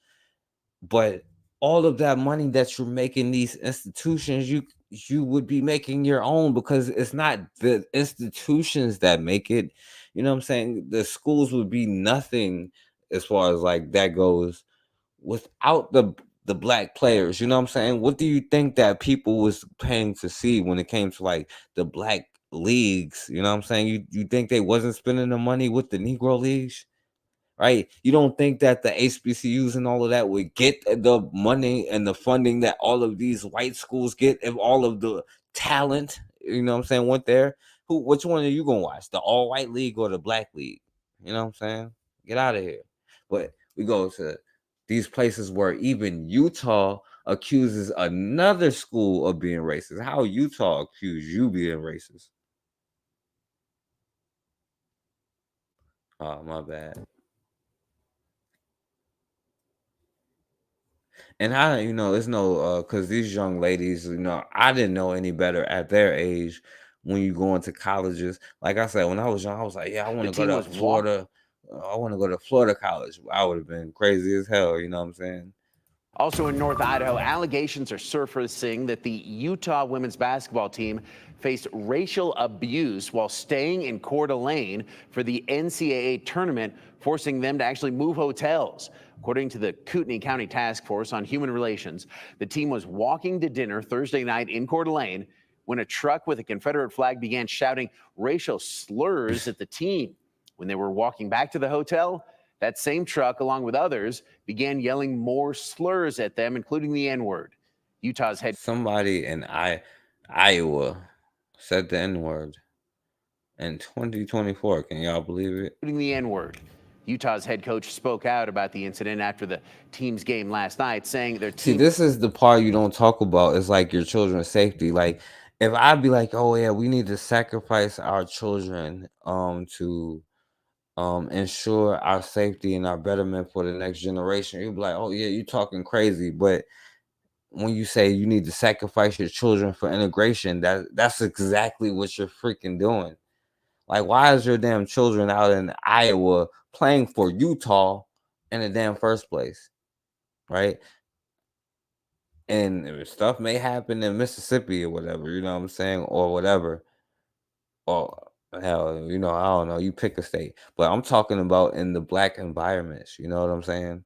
But all of that money that you're making these institutions, you would be making your own, because it's not the institutions that make it. You know what I'm saying? The schools would be nothing as far as like that goes without the black players. You know what I'm saying? What do you think that people was paying to see when it came to like the black leagues? You know what I'm saying? You think they wasn't spending the money with the Negro leagues? Right? You don't think that the HBCUs and all of that would get the money and the funding that all of these white schools get if all of the talent, you know what I'm saying, went there? Which one are you gonna watch? The all white league or the black league? You know what I'm saying? Get out of here. But we go to these places where even Utah accuses another school of being racist. How Utah accuse you being racist? Oh, my bad. And I, you know, it's no, because these young ladies, you know, I didn't know any better at their age when you go into colleges. Like I said, when I was young, I was like, yeah, I want to go to Florida. I want to go to Florida college. I would have been crazy as hell, you know what I'm saying? Also in North Idaho, allegations are surfacing that the Utah women's basketball team faced racial abuse while staying in Coeur d'Alene for the NCAA tournament, forcing them to actually move hotels. According to the Kootenai County Task Force on Human Relations, the team was walking to dinner Thursday night in Coeur d'Alene when a truck with a Confederate flag began shouting racial slurs at the team. When they were walking back to the hotel, that same truck, along with others, began yelling more slurs at them, including the N-word. Utah's head. Somebody in Iowa said the N-word. in 2024. Can y'all believe it? Including the N-word. Utah's head coach spoke out about the incident after the team's game last night, saying their See, team. this is the part you don't talk about. It's like your children's safety. Like, if I'd be like, oh yeah, we need to sacrifice our children to ensure our safety and our betterment for the next generation, you'd be like, oh yeah, you're talking crazy. But when you say you need to sacrifice your children for integration, that's exactly what you're freaking doing. Like, why is your damn children out in Iowa playing for Utah in the damn first place, right? And stuff may happen in Mississippi or whatever, you know what I'm saying, or whatever. Or hell, you know, I don't know. You pick a state, but I'm talking about in the black environments. You know what I'm saying?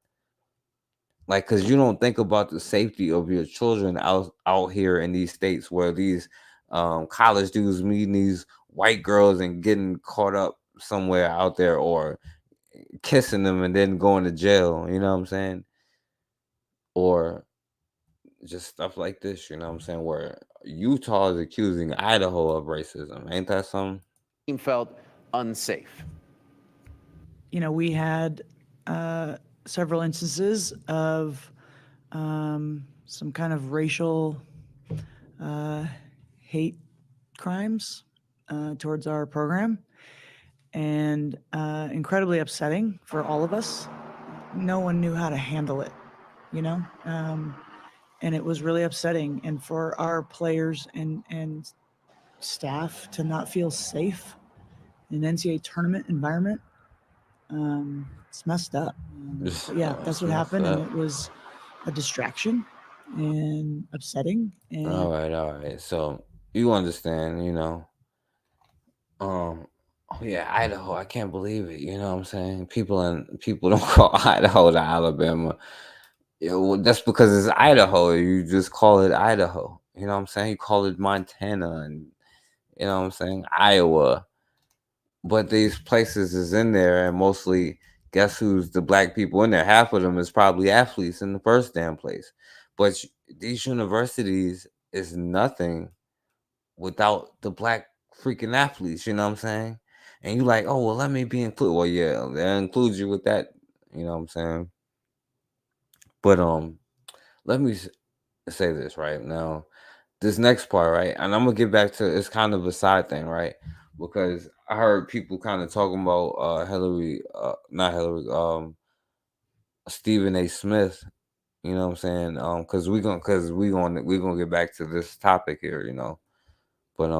Like, cause you don't think about the safety of your children out here in these states where these college dudes meeting these white girls and getting caught up somewhere out there, or kissing them and then going to jail, you know what I'm saying? Or just stuff like this, you know what I'm saying? Where Utah is accusing Idaho of racism. Ain't that something? Team felt unsafe. You know, we had several instances of some kind of racial hate crimes towards our program, and incredibly upsetting for all of us. No one knew how to handle it, you know, and it was really upsetting. And for our players and staff to not feel safe in an NCAA tournament environment, it's messed up. But yeah, that's what happened, and it was a distraction and upsetting. And all right. So you understand, you know. Oh yeah, Idaho. I can't believe it. You know what I'm saying? People don't call Idaho to Alabama. Yeah, well, that's because it's Idaho. You just call it Idaho. You know what I'm saying? You call it Montana, and you know what I'm saying, Iowa. But these places is in there, and mostly, guess who's the black people in there? Half of them is probably athletes in the first damn place. But these universities is nothing without the black freaking athletes, you know what I'm saying? And you like, oh, well, let me be included. Well, yeah, that includes you with that, you know what I'm saying? But let me say this right now. This next part, right? And I'm gonna get back to, it's kind of a side thing, right? Because I heard people kind of talking about Stephen A. Smith, you know what I'm saying? Because we're gonna get back to this topic here, you know. But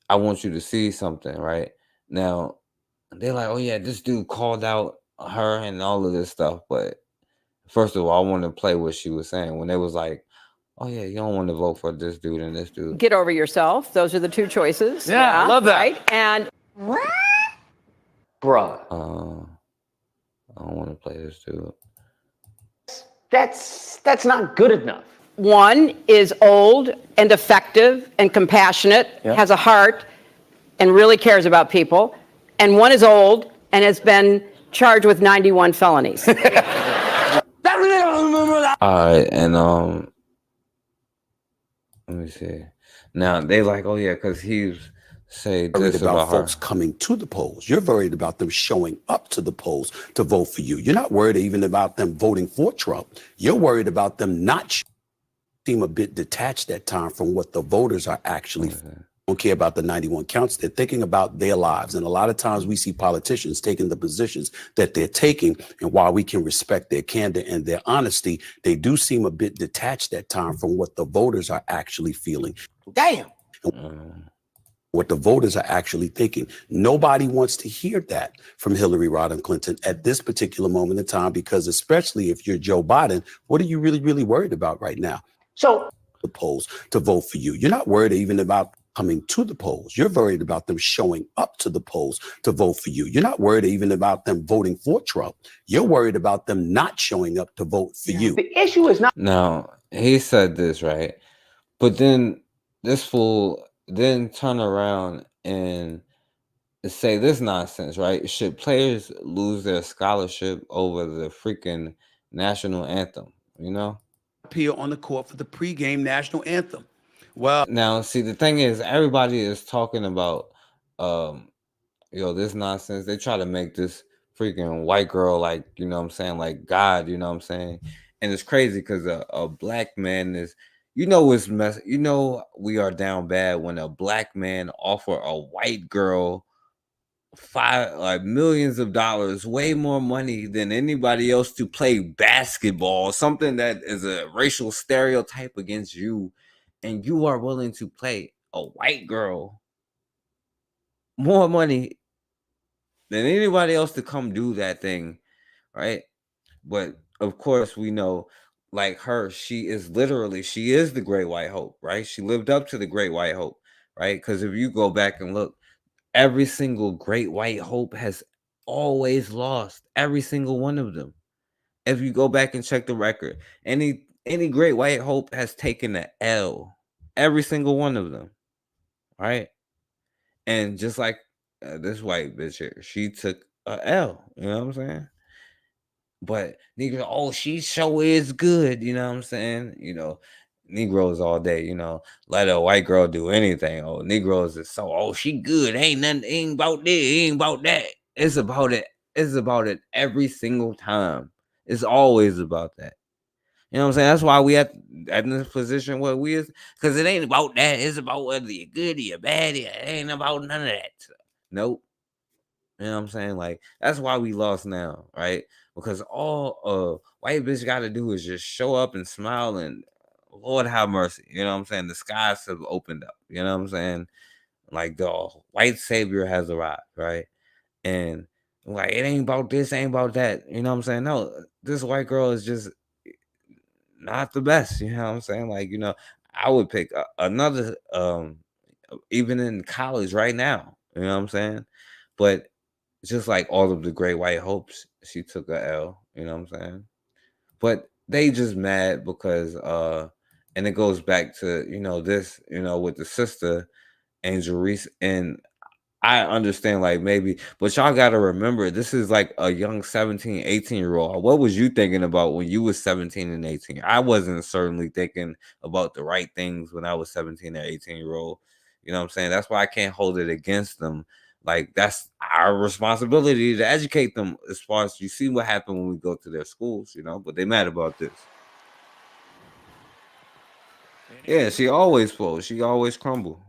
I want you to see something, right? Now, they're like, oh yeah, this dude called out her and all of this stuff. But first of all, I want to play what she was saying when they was like, oh yeah, you don't want to vote for this dude and this dude. Get over yourself. Those are the two choices. Yeah, I love that. Right? And Bruh. I don't want to play this dude. that's not good enough. One is old and effective and compassionate, has a heart, and really cares about people. And one is old and has been charged with 91 felonies. All right, and let me see. Now they like, oh yeah, because he's say Worried this about about her. folks coming to the polls. You're worried about them showing up to the polls to vote for you. You're not worried even about them voting for Trump. You're worried about them not seem a bit detached at time from what the voters are actually don't care about the 91 counts. They're thinking about their lives. And a lot of times we see politicians taking the positions that they're taking. And while we can respect their candor and their honesty, they do seem a bit detached at time from what the voters are actually feeling. Damn. What the voters are actually thinking. Nobody wants to hear that from Hillary Rodham Clinton at this particular moment in time, because especially if you're Joe Biden, what are you really worried about right now? So the polls to vote for you. You're not worried even about coming to the polls. You're worried about them showing up to the polls to vote for you. You're not worried even about them voting for Trump. You're worried about them not showing up to vote for you. The issue is not. Now he said this, right? But then this fool then turn around and say this nonsense, right? Should players lose their scholarship over the freaking national anthem? You know? Appear on the court for the pregame national anthem. Well, now see, the thing is, everybody is talking about this nonsense. They try to make this freaking white girl like, you know what I'm saying, like God, you know what I'm saying? And it's crazy because a black man is, it's mess. We are down bad when a black man offer a white girl millions of dollars, way more money than anybody else to play basketball, something that is a racial stereotype against you, and you are willing to play a white girl more money than anybody else to come do that thing, right? But of course, we know, like her, she is the great white hope, right? She lived up to the great white hope, right? Because if you go back and look, every single great white hope has always lost. Every single one of them. If you go back and check the record, any great white hope has taken an L. Every single one of them, right? And just like this white bitch here, she took a L. You know what I'm saying? But nigga, she sure is good. You know what I'm saying? Negroes all day, let a white girl do anything. Negroes is she good. Ain't nothing, ain't about this, ain't about that. It's about it. It's about it every single time. It's always about that. You know what I'm saying? That's why we at this position where we is, because it ain't about that. It's about whether you're good or you're bad. It ain't about none of that stuff. Nope. You know what I'm saying? Like, that's why we lost now, right? Because all white bitch got to do is just show up and smile, and Lord have mercy. You know what I'm saying? The skies have opened up. You know what I'm saying? Like, the white savior has arrived, right? And like, it ain't about this, ain't about that. You know what I'm saying? No, this white girl is just not the best. You know what I'm saying? Like, I would pick another, even in college right now. You know what I'm saying? But just like all of the great white hopes, she took a L. You know what I'm saying? But they just mad because and it goes back to this, with the sister Angel Reese. And I understand, like, maybe, but y'all got to remember, this is like a young 17, 18-year-old. What was you thinking about when you was 17 and 18? I wasn't certainly thinking about the right things when I was 17 or 18-year-old. You know what I'm saying? That's why I can't hold it against them. Like, that's our responsibility to educate them, as far as you see what happened when we go to their schools, but they mad about this. Yeah, she always falls. She always crumble.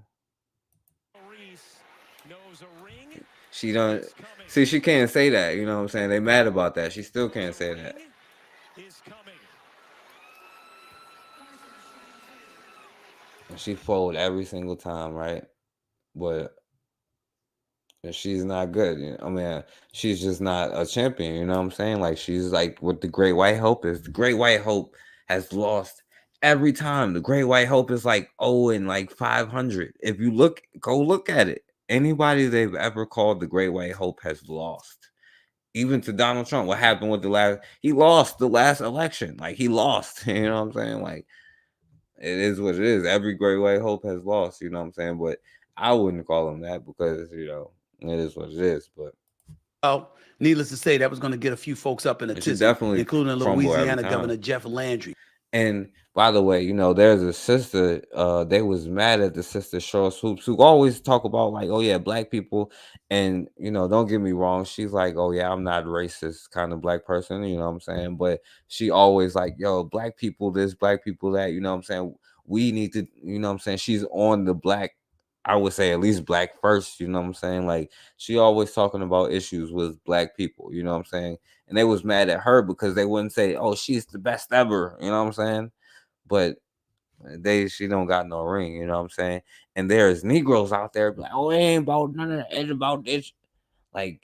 She don't see. She can't say that. You know what I'm saying? They mad about that. She still can't say that. She fold every single time, right? But she's not good. I mean, she's just not a champion. You know what I'm saying? Like, she's like what the Great White Hope is. The Great White Hope has lost every time. The Great White Hope is like 500. If you go look at it. Anybody they've ever called the Great White Hope has lost. Even to Donald Trump. What happened with he lost the last election. Like, he lost. You know what I'm saying? Like, it is what it is. Every Great White Hope has lost. You know what I'm saying? But I wouldn't call him that because, it is what it is. But needless to say, that was going to get a few folks up in a tizzy, definitely including Louisiana Governor Jeff Landry. And by the way, there's a sister, they was mad at the sister Cheryl Swoops, who always talk about like, oh yeah, black people. And, don't get me wrong. She's like, oh yeah, I'm not racist kind of black person. You know what I'm saying? But she always like, yo, black people this, black people that, you know what I'm saying? We need to, you know what I'm saying? She's on the black, I would say at least black first, you know what I'm saying? Like, she always talking about issues with black people, you know what I'm saying? And they was mad at her because they wouldn't say, oh, she's the best ever, you know what I'm saying? But she don't got no ring, you know what I'm saying? And there's Negroes out there like, oh, it ain't about none of that, it's about this. Like,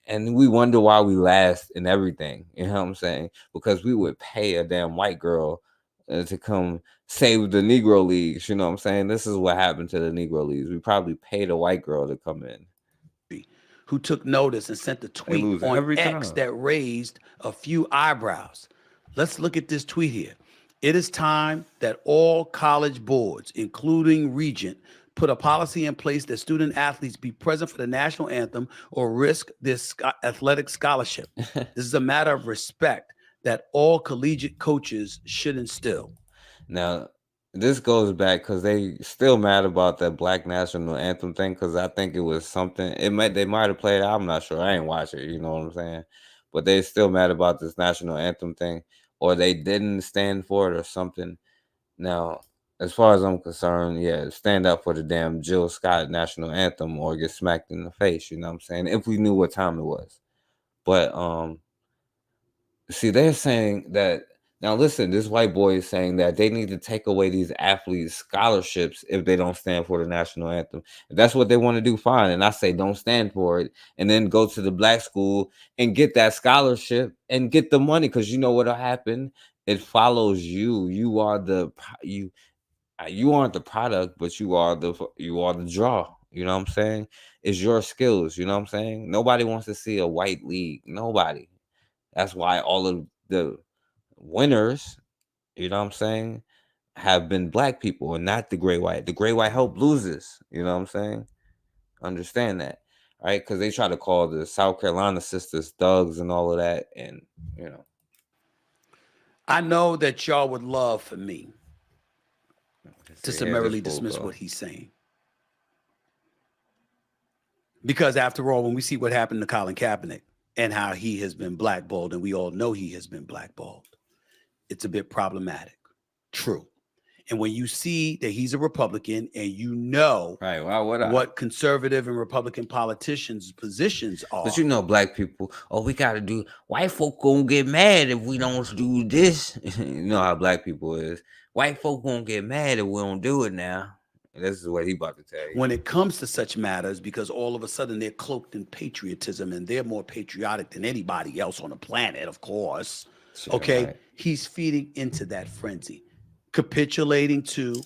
and we wonder why we last in everything, you know what I'm saying? Because we would pay a damn white girl to come save the Negro Leagues, you know what I'm saying? This is what happened to the Negro Leagues. We probably paid a white girl to come in. Who took notice and sent the tweet on X that raised a few eyebrows. Let's look at this tweet here. It is time that all college boards, including Regent, put a policy in place that student athletes be present for the national anthem or risk this athletic scholarship. This is a matter of respect that all collegiate coaches should instill. Now, this goes back because they still mad about that Black National Anthem thing because I think it was something. They might have played it. I'm not sure. I ain't watch it. You know what I'm saying? But they still mad about this national anthem thing, or they didn't stand for it or something. Now, as far as I'm concerned, yeah, stand up for the damn Jill Scott national anthem or get smacked in the face. You know what I'm saying? If we knew what time it was, but see, they're saying that. Now, listen, this white boy is saying that they need to take away these athletes' scholarships if they don't stand for the national anthem. If that's what they want to do, fine. And I say, don't stand for it. And then go to the black school and get that scholarship and get the money. Because you know what'll happen? It follows you. You are you aren't the product, but you are the draw. You know what I'm saying? It's your skills. You know what I'm saying? Nobody wants to see a white league. Nobody. That's why all of the winners, you know what I'm saying, have been black people and not the gray white. The gray white help loses, you know what I'm saying? Understand that, right? Because they try to call the South Carolina sisters thugs and all of that, and you know. I know that y'all would love for me to summarily dismiss what he's saying. Because after all, when we see what happened to Colin Kaepernick and how he has been blackballed, and we all know he has been blackballed, it's a bit problematic. True. And when you see that he's a Republican and you know what conservative and Republican politicians' positions are. But you know, black people, we got to do, white folk gonna get mad if we don't do this. You know how black people is. White folk gonna get mad if we don't do it now. And this is what he about to tell you. When it comes to such matters, because all of a sudden they're cloaked in patriotism and they're more patriotic than anybody else on the planet, of course. Okay, right. He's feeding into that frenzy, capitulating to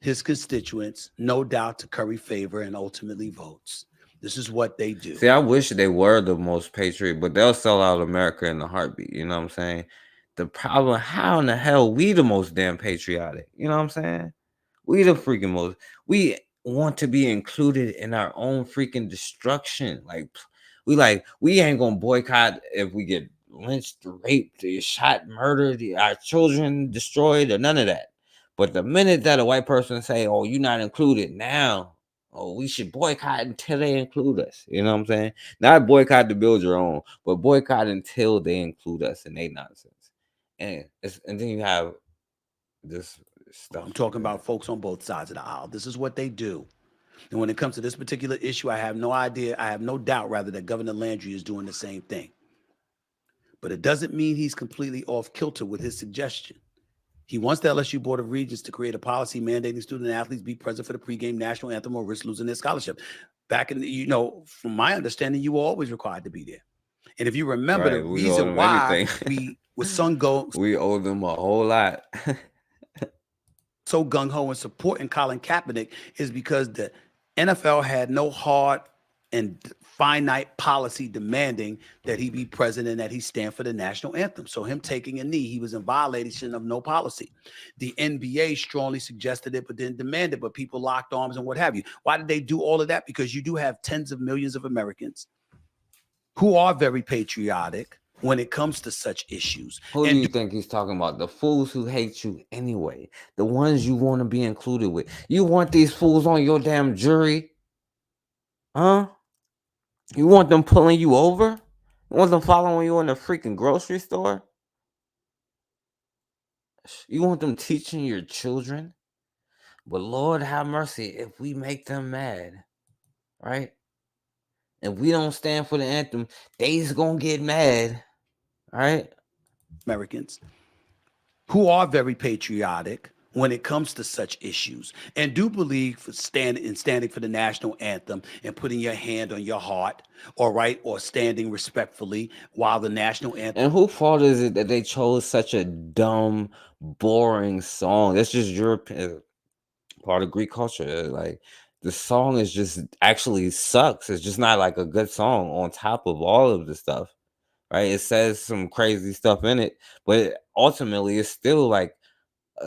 his constituents, no doubt to curry favor and ultimately votes. This is what they do. See, I wish they were the most patriot, but they'll sell out America in a heartbeat. You know what I'm saying? The problem, how in the hell we the most damn patriotic? You know what I'm saying? We the freaking most. We want to be included in our own freaking destruction. We ain't gonna boycott if we get lynched, raped, shot, murdered, our children destroyed, or none of that. But the minute that a white person say, "Oh, you're not included," now, we should boycott until they include us. You know what I'm saying? Not boycott to build your own, but boycott until they include us in their nonsense. And then you have this stuff. I'm talking about folks on both sides of the aisle. This is what they do. And when it comes to this particular issue, I have no idea. I have no doubt, rather, that Governor Landry is doing the same thing. But it doesn't mean he's completely off kilter with his suggestion. He wants the LSU Board of Regents to create a policy mandating student athletes be present for the pregame national anthem or risk losing their scholarship. Back in, from my understanding, you were always required to be there. And if you remember, the reason why we were we owe them a whole lot. So gung-ho in supporting Colin Kaepernick is because the NFL had no hard and finite policy demanding that he be present and that he stand for the national anthem. So him taking a knee, he was in violation of no policy. The NBA strongly suggested it, but didn't demand it, but people locked arms and what have you. Why did they do all of that? Because you do have tens of millions of Americans who are very patriotic when it comes to such issues. Who do you think he's talking about? The fools who hate you anyway. The ones you want to be included with. You want these fools on your damn jury? Huh? You want them pulling you over? You want them following you in the freaking grocery store? You want them teaching your children? But Lord have mercy if we make them mad, right? If we don't stand for the anthem, they's gonna get mad, right? Americans who are very patriotic when it comes to such issues and do believe for standing for the national anthem and putting your hand on your heart, or standing respectfully while the national anthem. And whose fault is it that they chose such a dumb, boring song? That's just European, part of Greek culture. Like, the song is just actually sucks. It's just not like a good song on top of all of the stuff, right? It says some crazy stuff in it, but ultimately it's still like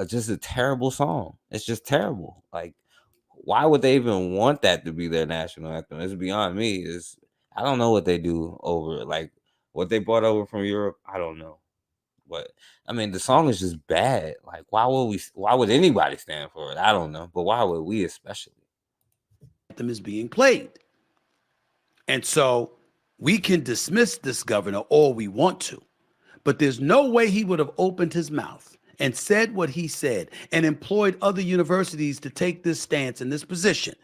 just a terrible song. It's just terrible. Like, why would they even want that to be their national anthem? It's beyond me. I don't know what they do over, like what they brought over from Europe. I don't know. But I mean, the song is just bad. Like, why would anybody stand for it? I don't know, but why would we especially? Anthem is being played. And so we can dismiss this governor all we want to, but there's no way he would have opened his mouth and said what he said and employed other universities to take this stance in this position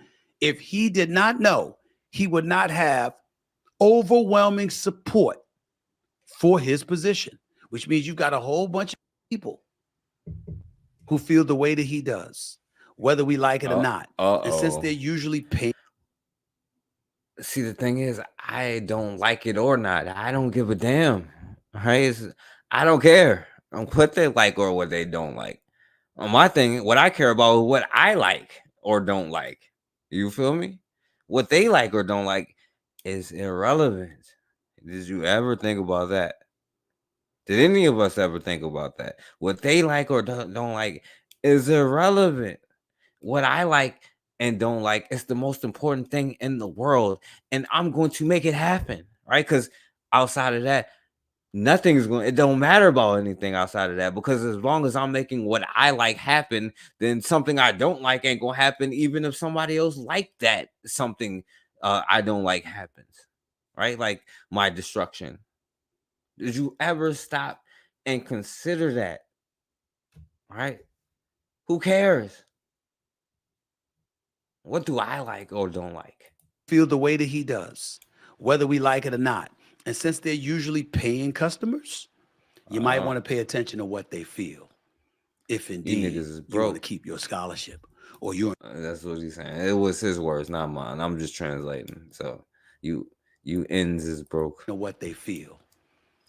if he did not know he would not have overwhelming support for his position, which means you've got a whole bunch of people who feel the way that he does, whether we like it or not. And since they're usually paid. See, the thing is, I don't like it or not. I don't give a damn. Right? I don't care what they like or what they don't like. My thing, what I care about is what I like or don't like. You feel me? What they like or don't like is irrelevant. Did you ever think about that? Did any of us ever think about that? What they like or don't like is irrelevant. What I like and don't like is the most important thing in the world. And I'm going to make it happen, right? Because outside of that, it don't matter about anything outside of that. Because as long as I'm making what I like happen, then something I don't like ain't going to happen, even if somebody else like that something I don't like happens, right? Like my destruction. Did you ever stop and consider that, right? Who cares? What do I like or don't like? Feel the way that he does, whether we like it or not. And since they're usually paying customers, you might want to pay attention to what they feel. If indeed you want to keep your scholarship or your. That's what he's saying. It was his words, not mine. I'm just translating. So you ends is broke. Know what they feel.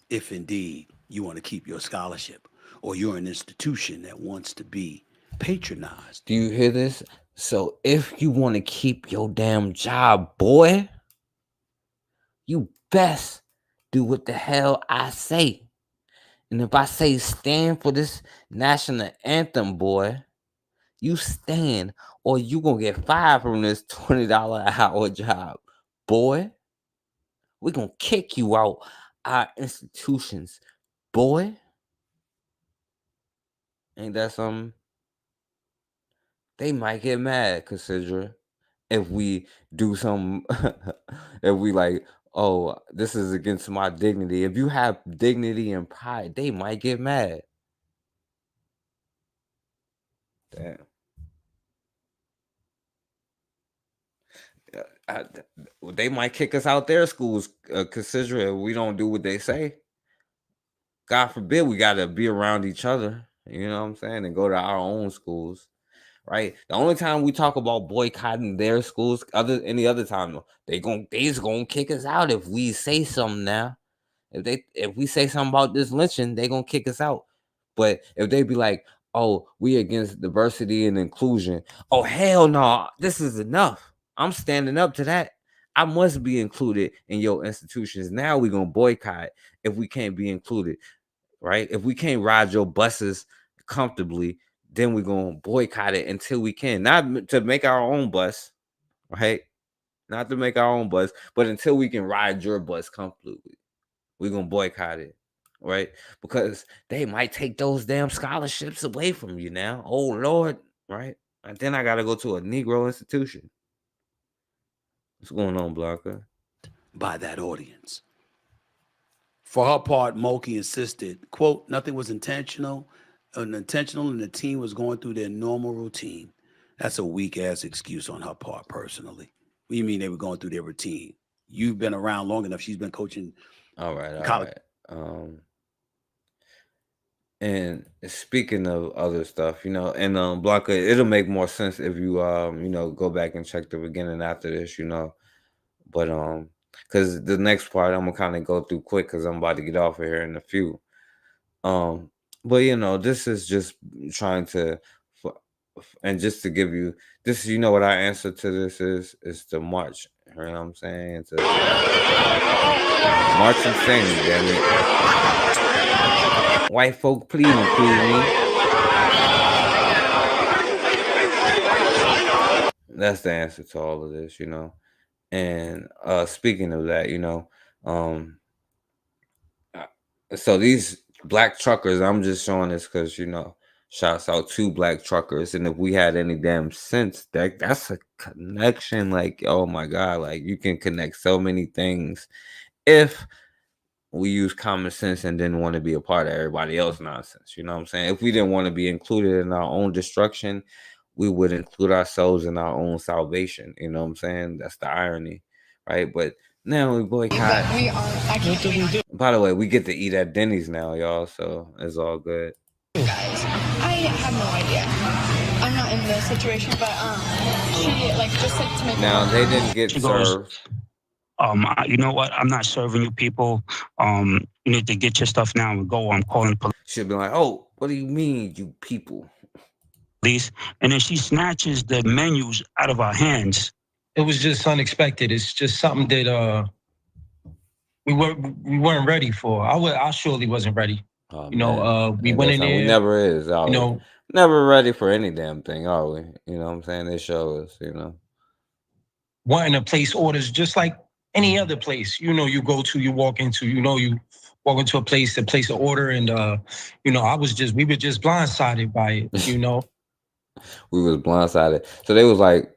If indeed you want to keep your scholarship or you're an institution that wants to be patronized. Do you hear this? So if you want to keep your damn job, boy, you best do what the hell I say. And if I say stand for this national anthem, boy, you stand or you gonna get fired from this $20 an hour job, boy. We're gonna kick you out our institutions, boy. Ain't that something? They might get mad, Cassandra, if we do something, if we like, oh, this is against my dignity. If you have dignity and pride, they might get mad. Damn. They might kick us out their schools, Cassandra, if we don't do what they say. God forbid we got to be around each other, you know what I'm saying, and go to our own schools. Right. The only time we talk about boycotting their schools, any other time, they just gonna kick us out if we say something now. If we say something about this lynching, they gonna kick us out. But if they be like, oh, we against diversity and inclusion, oh hell no, this is enough. I'm standing up to that. I must be included in your institutions. Now we gonna boycott if we can't be included, right? If we can't ride your buses comfortably, then we're going to boycott it until we can. Not to make our own bus, right? Not to make our own bus, but until we can ride your bus comfortably. We're going to boycott it, right? Because they might take those damn scholarships away from you now. Oh, Lord, right? And then I got to go to a Negro institution. What's going on, Blanca? By that audience. For her part, Mulkey insisted, quote, nothing was intentional and the team was going through their normal routine. That's a weak ass excuse on her part, personally. What do you mean they were going through their routine? You've been around long enough. She's been coaching. All right. College. And speaking of other stuff, and Blanca, it'll make more sense if you go back and check the beginning after this, but because the next part I'm gonna kind of go through quick because I'm about to get off of here in a few. But this is just trying to, and just to give you this, what our answer to this is to march. You know what I'm saying? To march and sing, damn it. White folk, please include me. That's the answer to all of this, And speaking of that, so these black truckers. I'm just showing this because shouts out to black truckers. And if we had any damn sense, that's a connection. Like, oh my God, like you can connect so many things if we use common sense and didn't want to be a part of everybody else nonsense. You know what I'm saying? If we didn't want to be included in our own destruction, we would include ourselves in our own salvation. You know what I'm saying? That's the irony, right? But now we boycott. By the way, we get to eat at Denny's now, y'all. So it's all good. I have no idea. I'm not in the situation, but she just said to make. Now they didn't get served. You know what? I'm not serving you people. You need to get your stuff now and go. I'm calling police. She'll be like, oh, what do you mean, you people? And then she snatches the menus out of our hands. It was just unexpected. It's just something that we weren't ready for. I surely wasn't ready. We went in there. We never is. Are you we? know, never ready for any damn thing, are we? You know what I'm saying? They show us, wanting to place orders just like any other place. You go to, you walk into. You walk into a place to place an order, and we were just blindsided by it. We was blindsided. So they was like,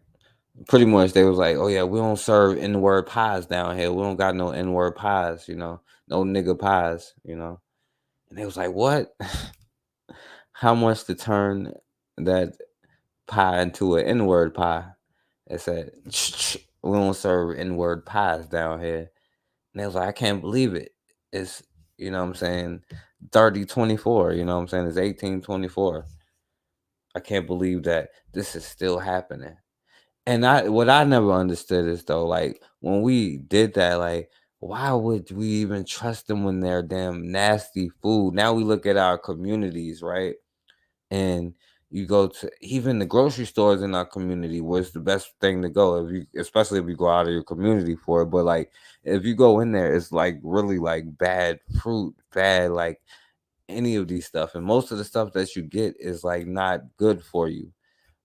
pretty much, they was like, oh yeah, we don't serve N-word pies down here. We don't got no N-word pies, no nigga pies, And they was like, what? How much to turn that pie into an N-word pie? They said, we don't serve N-word pies down here. And they was like, I can't believe it. It's, 3024, it's 1824. I can't believe that this is still happening. And what I never understood is though, like when we did that, like why would we even trust them when they're damn nasty food? Now we look at our communities, right? And you go to even the grocery stores in our community was the best thing to go, especially if you go out of your community for it. But like if you go in there, it's like really like bad fruit, bad like any of these stuff, and most of the stuff that you get is like not good for you,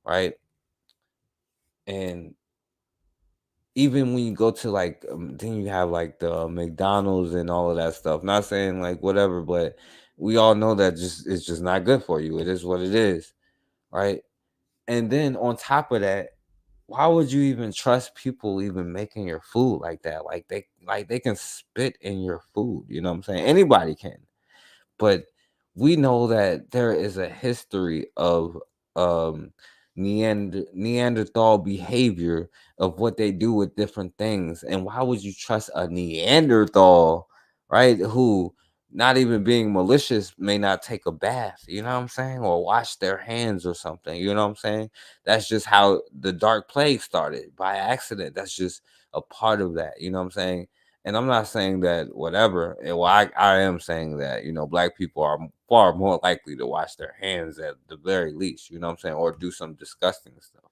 right? And even when you go to like then you have like the McDonald's and all of that stuff, not saying like whatever, but we all know that it's just not good for you. It is what it is, right? And then on top of that, why would you even trust people even making your food like that? Like they can spit in your food, you know what I'm saying? Anybody can. But we know that there is a history of Neanderthal behavior of what they do with different things. And why would you trust a Neanderthal, right? Who, not even being malicious, may not take a bath, you know what I'm saying? Or wash their hands or something, you know what I'm saying? That's just how the Dark Plague started, by accident. That's just a part of that, you know what I'm saying? And I'm not saying that whatever. Well, I am saying that, Black people are far more likely to wash their hands at the very least, you know what I'm saying? Or do some disgusting stuff,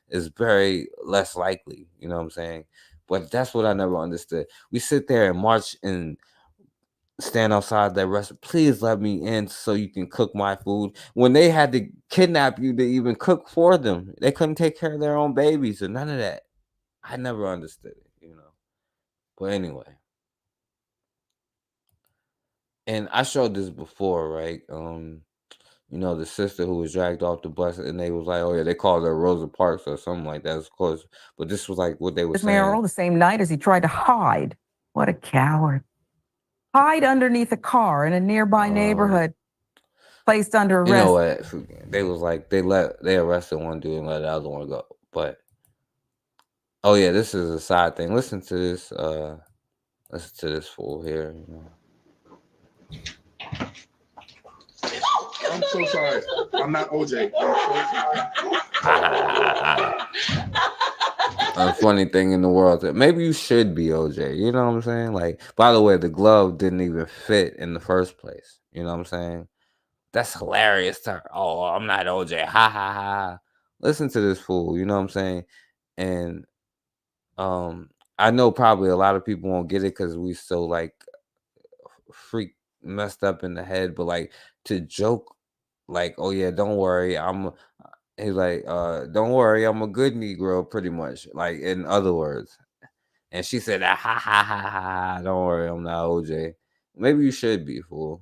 It's very less likely, you know what I'm saying? But that's what I never understood. We sit there and march and stand outside that restaurant. Please let me in so you can cook my food. When they had to kidnap you to even cook for them, they couldn't take care of their own babies or none of that. I never understood it, But anyway, and I showed this before, right? The sister who was dragged off the bus, and they was like, oh yeah, they called her Rosa Parks or something like that, of course. But this was like what they were saying. Mayoral the same night as he tried to hide. What a coward. Hide underneath a car in a nearby neighborhood, placed under arrest. You know what? They was like, they arrested one dude and let the other one go. But oh yeah, this is a side thing. Listen to this fool here. I'm so sorry. I'm not OJ. A funny thing in the world that maybe you should be OJ. You know what I'm saying? Like, by the way, the glove didn't even fit in the first place. You know what I'm saying? That's hilarious. Oh, I'm not OJ. Ha ha ha. Listen to this fool. You know what I'm saying? And I know probably a lot of people won't get it because we so like freak messed up in the head, but like to joke like, oh yeah, don't worry, he's like, don't worry, I'm a good Negro, pretty much, like in other words. And she said, ha ha ha ha, don't worry, I'm not OJ. Maybe you should be, fool.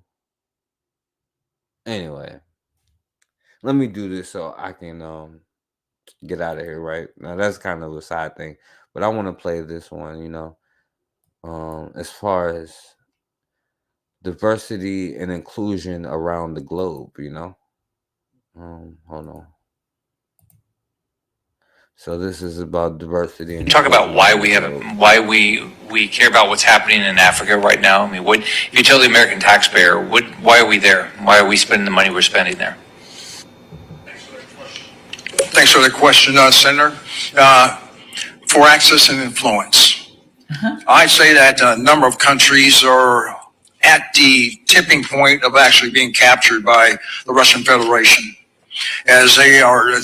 Anyway, let me do this so I can get out of here. Right now, that's kind of a side thing, but I want to play this one. As far as diversity and inclusion around the globe. Hold on. So this is about diversity. And talk about why we care about what's happening in Africa right now. I mean, what if you tell the American taxpayer why are we there? Why are we spending the money we're spending there? Thanks for the question, Senator. For access and influence, I say that a number of countries are at the tipping point of actually being captured by the Russian Federation, as they are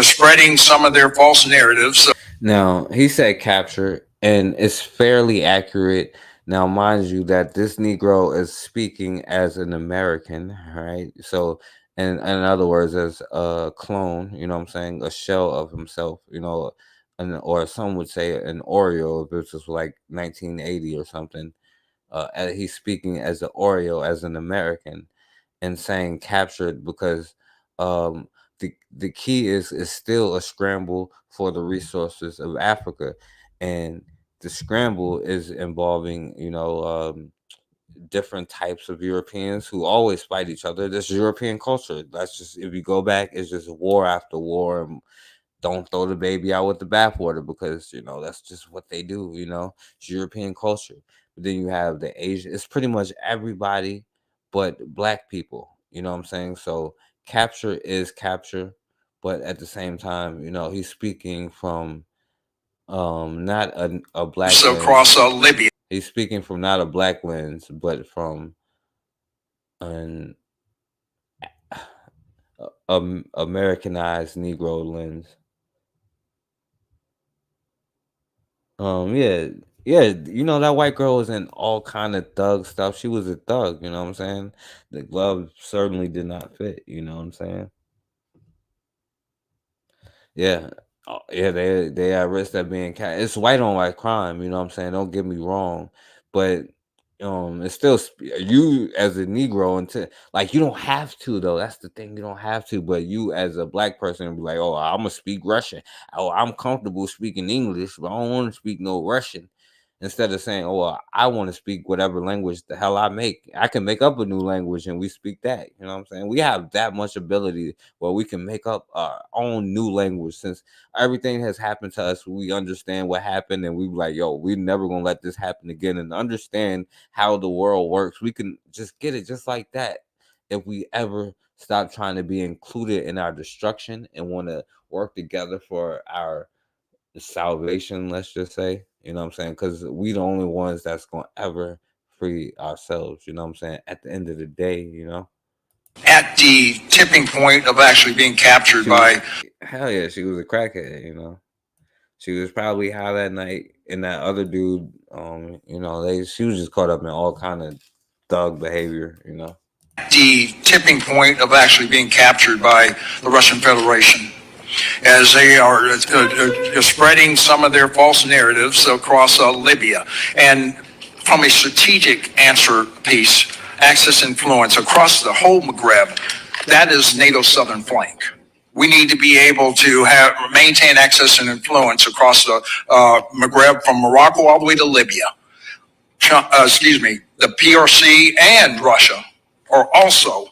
spreading some of their false narratives. Now, he said capture, and it's fairly accurate. Now, mind you, that this Negro is speaking as an American, right? So, in other words, as a clone, a shell of himself, or some would say an Oreo, if it was like 1980 or something. He's speaking as an Oreo, as an American, and saying captured because the key is still a scramble for the resources of Africa, and the scramble is involving different types of Europeans who always fight each other. This European culture, that's just, if you go back, it's just war after war. And don't throw the baby out with the bathwater, because that's just what they do. It's European culture. But then you have the Asian. It's pretty much everybody but black people. You know what I'm saying? So capture is capture, but at the same time, he's speaking from not a black lens. Across Libya. He's speaking from not a black lens, but from an Americanized Negro lens. Yeah, that white girl was in all kind of thug stuff. She was a thug, you know what I'm saying? The glove certainly did not fit, you know what I'm saying? Yeah. They at risk of being it's white on white crime, you know what I'm saying? Don't get me wrong, but it's still you as a Negro, until you don't have to though. That's the thing, you don't have to. But you as a black person be like, oh, I'm gonna speak Russian. Oh, I'm comfortable speaking English, but I don't want to speak no Russian. Instead of saying, oh, well, I want to speak whatever language the hell I make. I can make up a new language and we speak that. You know what I'm saying? We have that much ability where we can make up our own new language. Since everything has happened to us, we understand what happened, and we like, yo, we're never going to let this happen again, and understand how the world works. We can just get it just like that if we ever stop trying to be included in our destruction and want to work together for our salvation, let's just say. You know what I'm saying? Because we the only ones that's going to ever free ourselves. You know what I'm saying? At the end of the day, At the tipping point of actually being captured by... Hell yeah, she was a crackhead, She was probably high that night, and that other dude, she was just caught up in all kind of thug behavior, The tipping point of actually being captured by the Russian Federation, as they are spreading some of their false narratives across Libya. And from a strategic answer piece, access influence across the whole Maghreb, that is NATO's southern flank. We need to be able to maintain access and influence across the Maghreb, from Morocco all the way to Libya. The PRC and Russia are also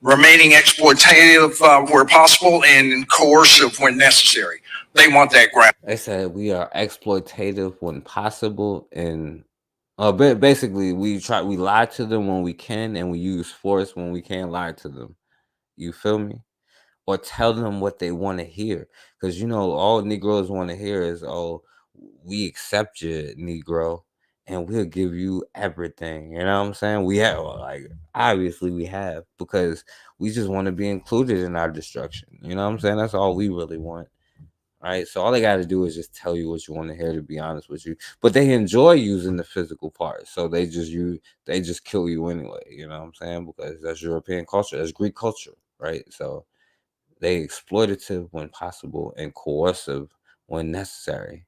remaining exploitative where possible and coercive when necessary. They want that ground. They said we are exploitative when possible, and basically we lie to them when we can, and we use force when we can't lie to them. You feel me? Or tell them what they want to hear, because all Negroes want to hear is, oh, we accept you, Negro, and we'll give you everything. You know what I'm saying? We have, obviously we have, because we just want to be included in our destruction. You know what I'm saying? That's all we really want. All right. So all they got to do is just tell you what you want to hear, to be honest with you. But they enjoy using the physical part. So they just kill you anyway. You know what I'm saying? Because that's European culture. That's Greek culture. Right. So they exploitative when possible and coercive when necessary.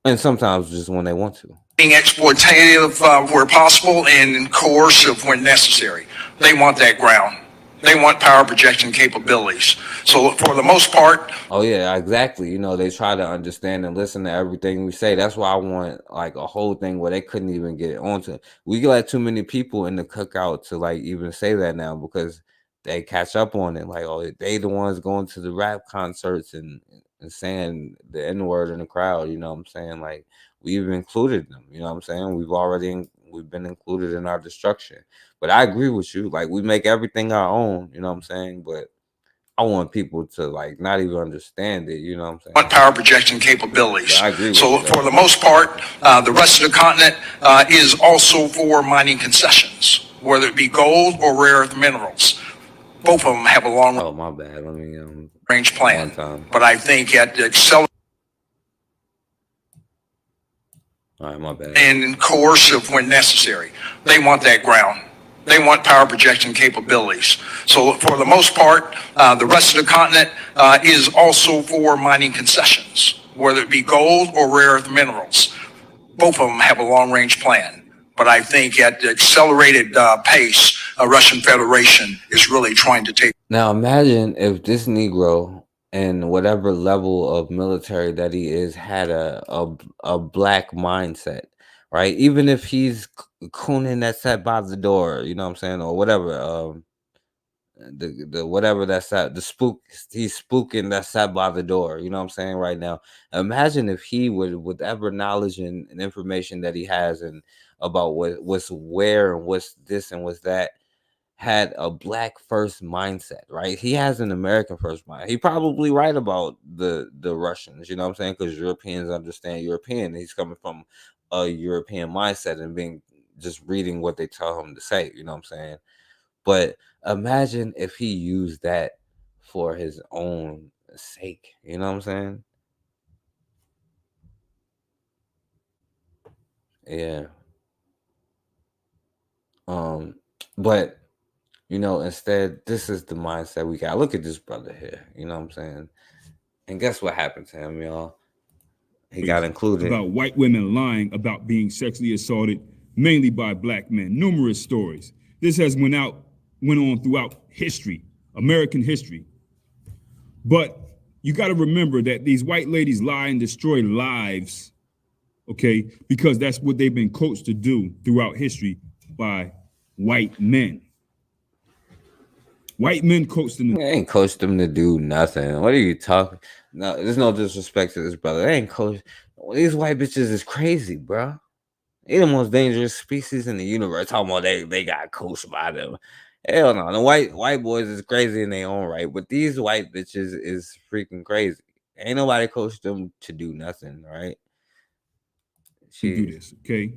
And sometimes just when they want to. Being exploitative where possible and coercive when necessary. They want that ground. They want power projection capabilities. So for the most part, Oh yeah, exactly. You know, they try to understand and listen to everything we say. That's why I want like a whole thing where they couldn't even get onto. We let too many people in the cookout to like even say that now because they catch up on it. Like, oh, they the ones going to the rap concerts and saying the N-word in the crowd. You know what I'm saying? Like we've included them. You know what I'm saying? We've been included in our destruction. But I agree with you. Like we make everything our own. You know what I'm saying? But I want people to like not even understand it. You know what I'm saying? want power projection capabilities. I agree with So you, for the most part, the rest of the continent is also for mining concessions, whether it be gold or rare earth minerals. Both of them have a long Oh my bad. Let me range plan. one time. But I think at the accelerated All right, my bad. and coercive when necessary, they want that ground. They want power projection capabilities. So for the most part, the rest of the continent is also for mining concessions, whether it be gold or rare earth minerals. Both of them have a long-range plan. But I think at the accelerated pace, a Russian Federation is really trying to take. Now imagine if this Negro and whatever level of military that he is had a black mindset, right? Even if he's cooning that set by the door, you know what I'm saying, or whatever. The whatever that's at the spook, he's spooking that sat by the door. You know what I'm saying right now. Imagine if he would, with whatever knowledge and information that he has and about what's where and what's this and what's that, had a black first mindset, right? He has an American first mind. He probably right about the Russians, you know what I'm saying? Because Europeans understand European. He's coming from a European mindset and being just reading what they tell him to say, you know what I'm saying? But imagine if he used that for his own sake, you know what I'm saying? Yeah. But you know, instead, this is the mindset we got. Look at this brother here, you know what I'm saying? And guess what happened to him, y'all? He got included. About white women lying about being sexually assaulted, mainly by black men. Numerous stories. This has went on throughout history, American history. But you got to remember that these white ladies lie and destroy lives, okay? Because that's what they've been coached to do throughout history by white men. White men coached them. They ain't coached them to do nothing. What are you talking? No, there's no disrespect to this brother. They ain't coached. These white bitches is crazy, bro. They're the most dangerous species in the universe. Talking about they got coached by them. Hell no. The white boys is crazy in their own right, but these white bitches is freaking crazy. Ain't nobody coached them to do nothing, right? Do this, okay?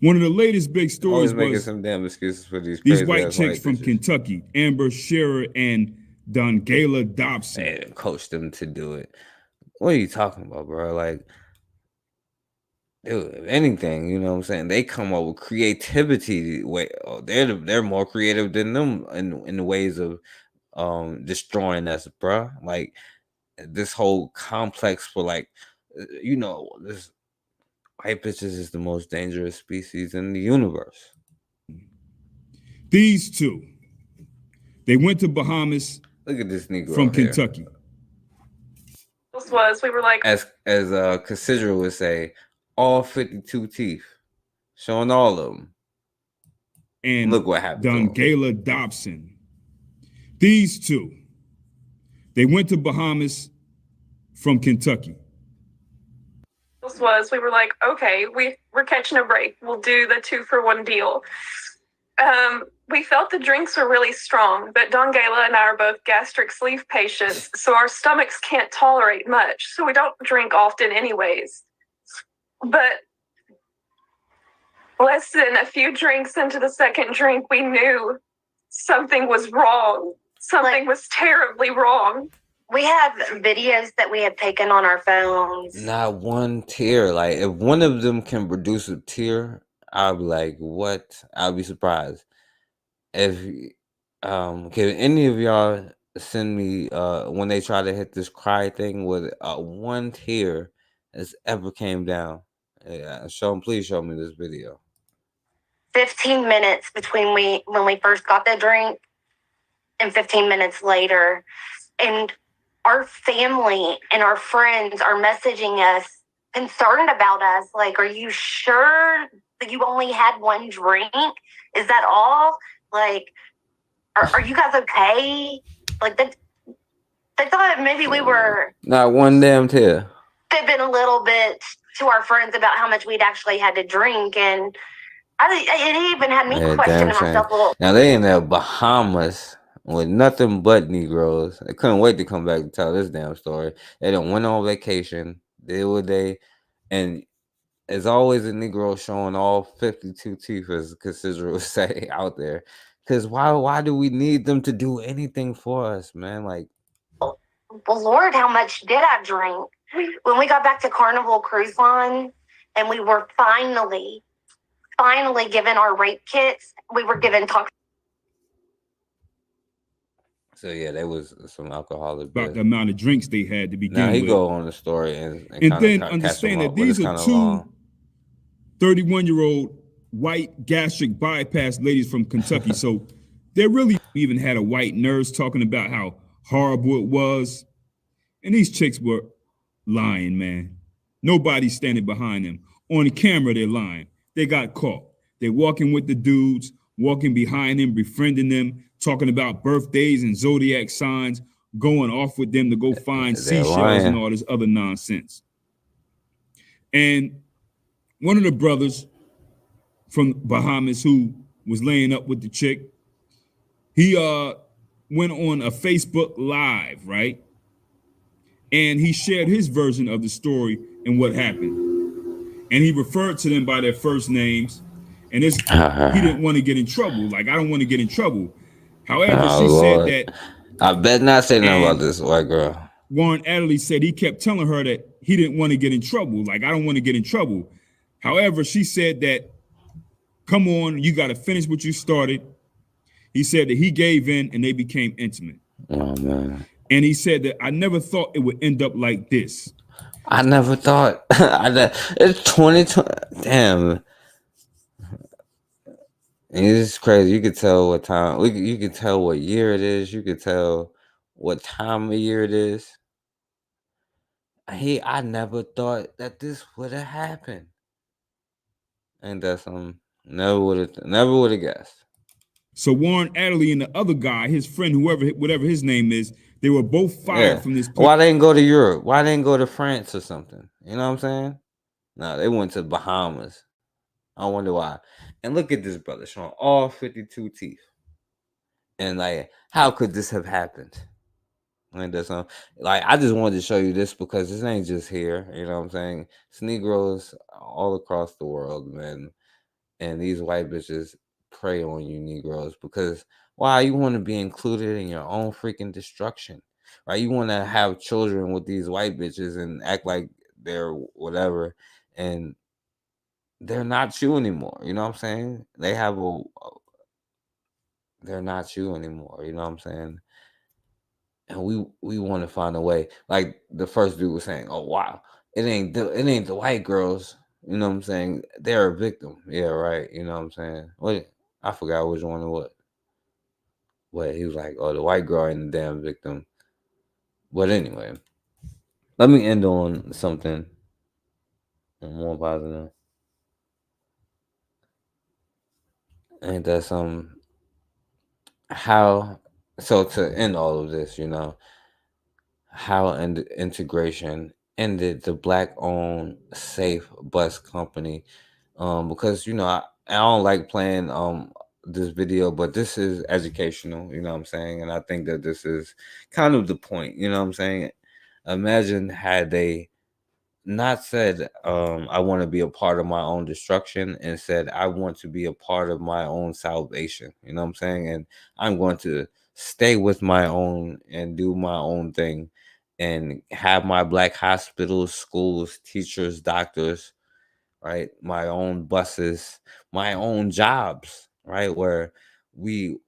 One of the latest big stories making was some damn excuses for these white chicks from Kentucky, Amber Shearer and Dongala Dobson. They didn't coach them to do it. What are you talking about, bro? Like, dude, if anything, you know what I'm saying? They come up with creativity. They're more creative than them in the ways of destroying us, bro. Like this whole complex for like, you know, this white bitches is the most dangerous species in the universe. These two, they went to Bahamas. Look at this Negro from here. Kentucky. We were like, as Cassandra would say, all 52 teeth, showing all of them. And look what happened. Dongala Dobson. These two, they went to Bahamas from Kentucky. we were like, okay, we're catching a break. We'll do the 2-for-1 deal. We felt the drinks were really strong, but Dongala and I are both gastric sleeve patients, so our stomachs can't tolerate much, so we don't drink often anyways. But less than a few drinks into the second drink, we knew something was wrong. Something was terribly wrong. We have videos that we have taken on our phones. Not one tear. Like, if one of them can produce a tear, I'll be like, what? I'll be surprised. If can any of y'all send me when they try to hit this cry thing with one tear that's ever came down? Yeah, please show me this video. 15 minutes between when we first got the drink and 15 minutes later. And our family and our friends are messaging us, concerned about us. Like, are you sure that you only had one drink? Is that all? Like, are you guys okay? Like, they thought maybe we were, Not one damn tear. they've been a little bit to our friends about how much we'd actually had to drink. And it even had me Yeah, questioning damn shame. myself a little. Now they in the Bahamas with nothing but Negroes. They couldn't wait to come back to tell this damn story. They done went on vacation, did what they, and there's always a Negro showing all 52 teeth, as Cassandra would say, out there. Because why do we need them to do anything for us, man? Like, Well, Lord, how much did I drink? When we got back to Carnival Cruise Line and we were finally given our rape kits, we were given so yeah, there was some alcoholic. About the amount of drinks they had to begin Now he with. go on the story and then understand that these are two 31-year-old white gastric bypass ladies from Kentucky. So they really even had a white nurse talking about how horrible it was. And these chicks were lying, man. Nobody's standing behind them. On the camera, they're lying. They got caught. They're walking with the dudes, walking behind them, befriending them, talking about birthdays and zodiac signs, going off with them to go find seashells lying. and all this other nonsense. And one of the brothers from Bahamas who was laying up with the chick, he went on a Facebook Live, right? And he shared his version of the story and what happened. And he referred to them by their first names. And he didn't want to get in trouble. Like, I don't want to get in trouble. However, she said that. I bet not say nothing about this white girl. Warren Adderley said he kept telling her that he didn't want to get in trouble. Like, I don't want to get in trouble. However, she said that, come on, you got to finish what you started. He said that he gave in and they became intimate. Oh, man. And he said that I never thought it would end up like this. I never thought. It's 2020. Damn. It's crazy. You could tell what time. You could tell what year it is. You could tell what time of year it is. I never thought that this would have happened. And that's never would have guessed. So Warren Adderley and the other guy, his friend, whatever his name is, they were both fired from this place. Why they didn't go to Europe? Why they didn't go to France or something? You know what I'm saying? No, they went to Bahamas. I wonder why. And look at this brother showing all 52 teeth. And like, how could this have happened? And that's like, I just wanted to show you this because this ain't just here. You know what I'm saying? It's Negroes all across the world, man. And these white bitches prey on you Negroes because why? You want to be included in your own freaking destruction, right? You want to have children with these white bitches and act like they're whatever, and they're not you anymore. You know what I'm saying? They have they're not you anymore. You know what I'm saying? And we want to find a way. Like the first dude was saying, "Oh wow, it ain't the white girls." You know what I'm saying? They're a victim. Yeah, right. You know what I'm saying? What? I forgot which one it was. But he was like, "Oh, the white girl ain't the damn victim." But anyway, let me end on something more positive. And that's how. So to end all of this, you know, how integration ended the Black-owned Safe Bus Company, because you know I don't like playing this video, but this is educational, you know what I'm saying, and I think that this is kind of the point, you know what I'm saying. Imagine had they not said I want to be a part of my own destruction and said I want to be a part of my own salvation, you know what I'm saying, and I'm going to stay with my own and do my own thing and have my Black hospitals, schools, teachers, doctors, right? My own buses, my own jobs, right? Where we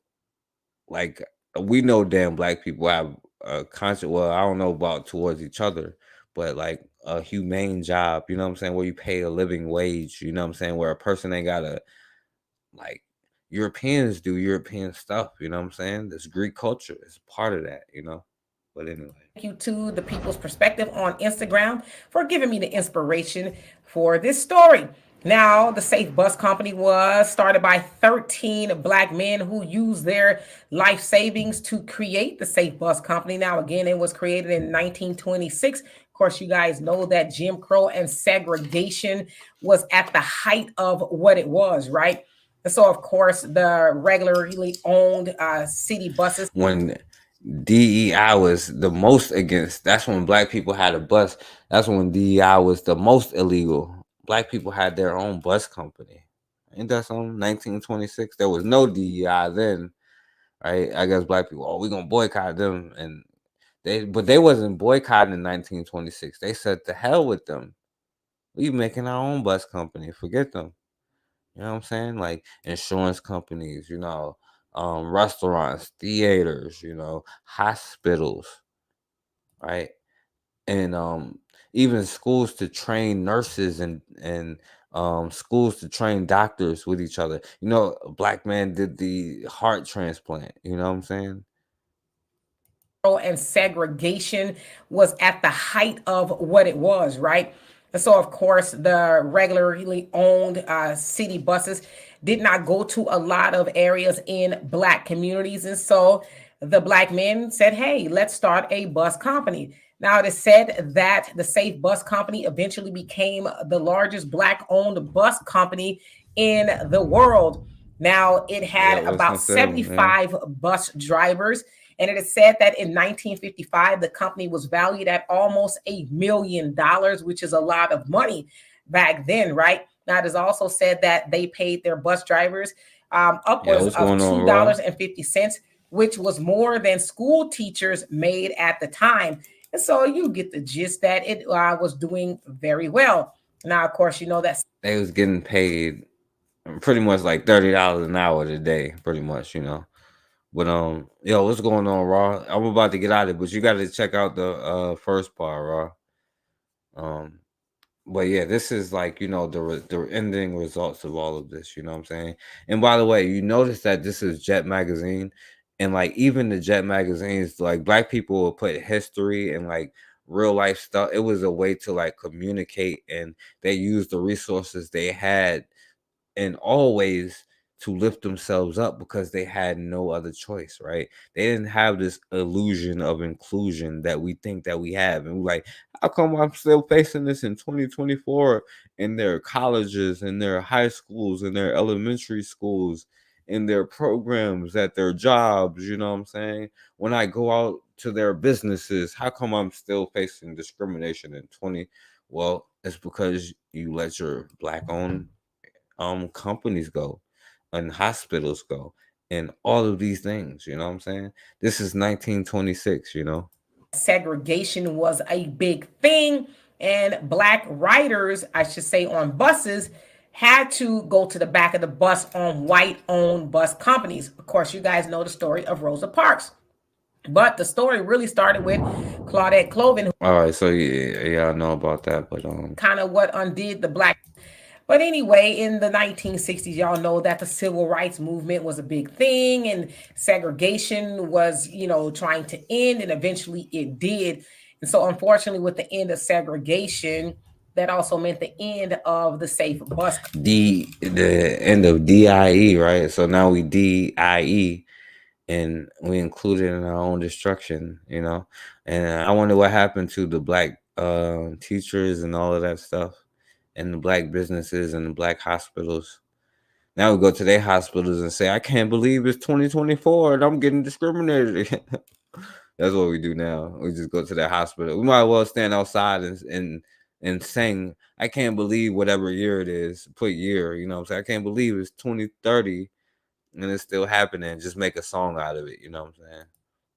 know damn Black people have a conscious, well, I don't know about towards each other, but like a humane job, you know what I'm saying? Where you pay a living wage, you know what I'm saying? Where a person ain't gotta like, Europeans do European stuff, you know what I'm saying? This Greek culture is part of that, you know. But anyway. Thank you to the People's Perspective on Instagram for giving me the inspiration for this story. Now, the Safe Bus Company was started by 13 Black men who used their life savings to create the Safe Bus Company. Now, again, it was created in 1926. Of course, you guys know that Jim Crow and segregation was at the height of what it was, right? And so, of course, the regularly owned city buses. When DEI was the most against, that's when Black people had a bus. That's when DEI was the most illegal. Black people had their own bus company. Ain't that something? 1926. There was no DEI then, right? I guess Black people, we're gonna boycott them, and they wasn't boycotting in 1926. They said to hell with them. We making our own bus company. Forget them. You know what I'm saying? Like insurance companies, you know, restaurants, theaters, you know, hospitals, right? And even schools to train nurses and schools to train doctors with each other. You know, a Black man did the heart transplant. You know what I'm saying? And segregation was at the height of what it was, right? And so, of course, the regularly owned city buses did not go to a lot of areas in Black communities. And so the Black men said, hey, let's start a bus company. Now, it is said that the Safe Bus Company eventually became the largest Black-owned bus company in the world. Now, it had about 75 bus drivers, and it is said that in 1955, the company was valued at almost $1 million, which is a lot of money back then, right? Now, it is also said that they paid their bus drivers upwards of $2.50, which was more than school teachers made at the time. And so you get the gist that it was doing very well. Now, of course, you know that they was getting paid pretty much like $30 an hour today, pretty much, you know. But yo, what's going on, Raw? I'm about to get out of it, but you got to check out the first part, Raw. But yeah, this is like, you know, the ending results of all of this, you know what I'm saying? And by the way, you notice that this is Jet Magazine. And like even the Jet magazines, like Black people will put history and like real life stuff. It was a way to like communicate, and they used the resources they had and always to lift themselves up because they had no other choice, right? They didn't have this illusion of inclusion that we think that we have. And we're like, how come I'm still facing this in 2024 in their colleges, in their high schools, in their elementary schools, in their programs, at their jobs, you know what I'm saying? When I go out to their businesses, how come I'm still facing discrimination in 20? Well, it's because you let your Black-owned companies go and hospitals go and all of these things, you know what I'm saying? This is 1926, you know? Segregation was a big thing, and Black riders, I should say, on buses had to go to the back of the bus on white-owned bus companies. Of course, you guys know the story of Rosa Parks. But the story really started with Claudette Colvin. All right, so yeah, I know about that, but kind of what undid the Black. But anyway, in the 1960s, y'all know that the civil rights movement was a big thing, and segregation was, you know, trying to end, and eventually it did. And so, unfortunately, with the end of segregation, that also meant the end of the Safe Bus. The end of DIE, right? So now we DIE, and we included in our own destruction, you know? And I wonder what happened to the Black teachers and all of that stuff, and the Black businesses and the Black hospitals. Now we go to their hospitals and say, I can't believe it's 2024 and I'm getting discriminated. That's what we do now. We just go to their hospital. We might as well stand outside and sing, I can't believe whatever year it is, put year, you know what I'm saying? I can't believe it's 2030 and it's still happening. Just make a song out of it, you know what I'm saying?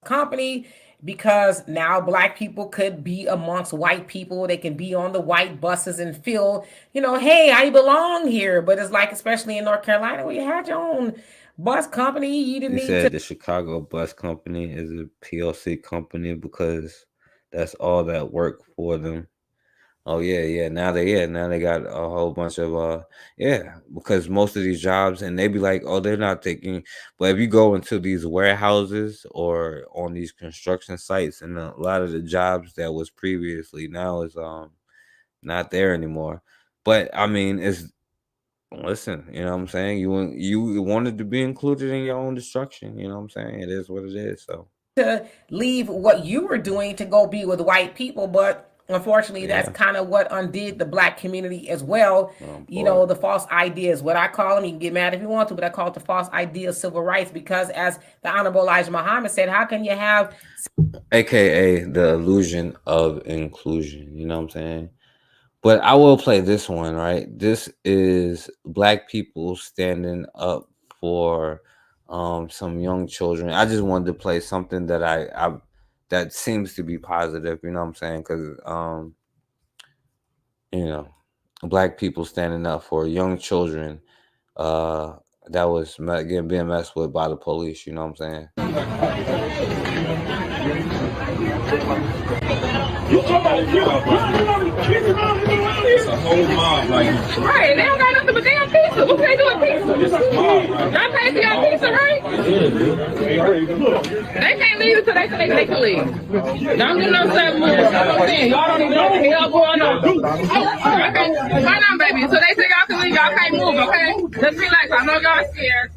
Company, because now Black people could be amongst white people. They can be on the white buses and feel, you know, hey, I belong here. But it's like, especially in North Carolina, where you had your own bus company, you didn't need to. The Chicago Bus Company is a PLC company because that's all that worked for them. Oh yeah. Now they got a whole bunch of because most of these jobs, and they be like, oh, they're not taking. But if you go into these warehouses or on these construction sites, and a lot of the jobs that was previously now is not there anymore. But I mean, it's listen, you know what I'm saying? You wanted to be included in your own destruction, you know what I'm saying? It is what it is. So To leave what you were doing to go be with white people, but unfortunately, that's kind of what undid the black community as well. You know, the false ideas, what I call them, you can get mad if you want to, but I call it the false idea of civil rights, because as the Honorable Elijah Muhammad said, how can you have AKA the illusion of inclusion, you know what I'm saying? But I will play this one, right? This is black people standing up for some young children. I just wanted to play something that I that seems to be positive, you know what I'm saying? Because you know, black people standing up for young children that was being messed with by the police, you know what I'm saying? It's a whole mob, like Right, they don't got nothing but damn pizza. What can they do with pizza? Y'all pay for y'all pizza, right? They can't leave until they say they can leave. Don't do no stuff moves. Y'all don't even know what the hell going on. Okay, hold on, baby. Until they say y'all can leave, y'all can't move, okay? Just relax. I know y'all scared.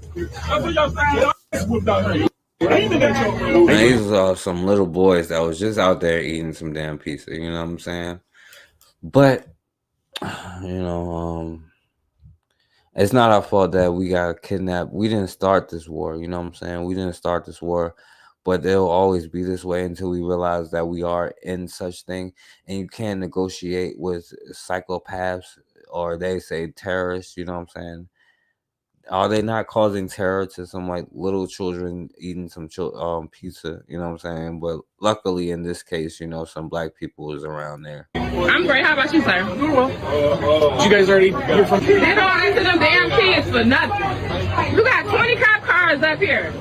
And these are some little boys that was just out there eating some damn pizza, you know what I'm saying? But you know, it's not our fault that we got kidnapped. We didn't start this war, you know what I'm saying? We didn't start this war, but it'll always be this way until we realize that we are in such thing. And you can't negotiate with psychopaths, or they say terrorists, you know what I'm saying? Are they not causing terror to some like little children eating some pizza? You know what I'm saying? But luckily in this case, you know, some black people is around there. I'm great. How about you, sir? You guys already hear from? They don't answer them damn kids for nothing. You got 20 cop cars up here.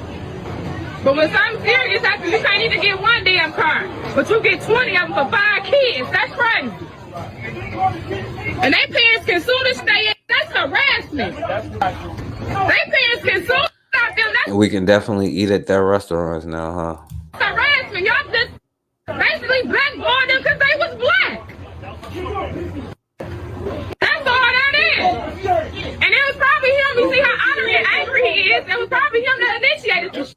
But when something serious happens, you can't even get one damn car. But you get 20 of them for 5 kids. That's crazy. And their parents can sue to stay in. That's harassment. They parents can sue stop them. That's We can definitely eat at their restaurants now, huh? harassment. Y'all just basically blackballed them because they was black. That's all that is. And it was probably him. You see how honored and angry he is. It was probably him that initiated this shit.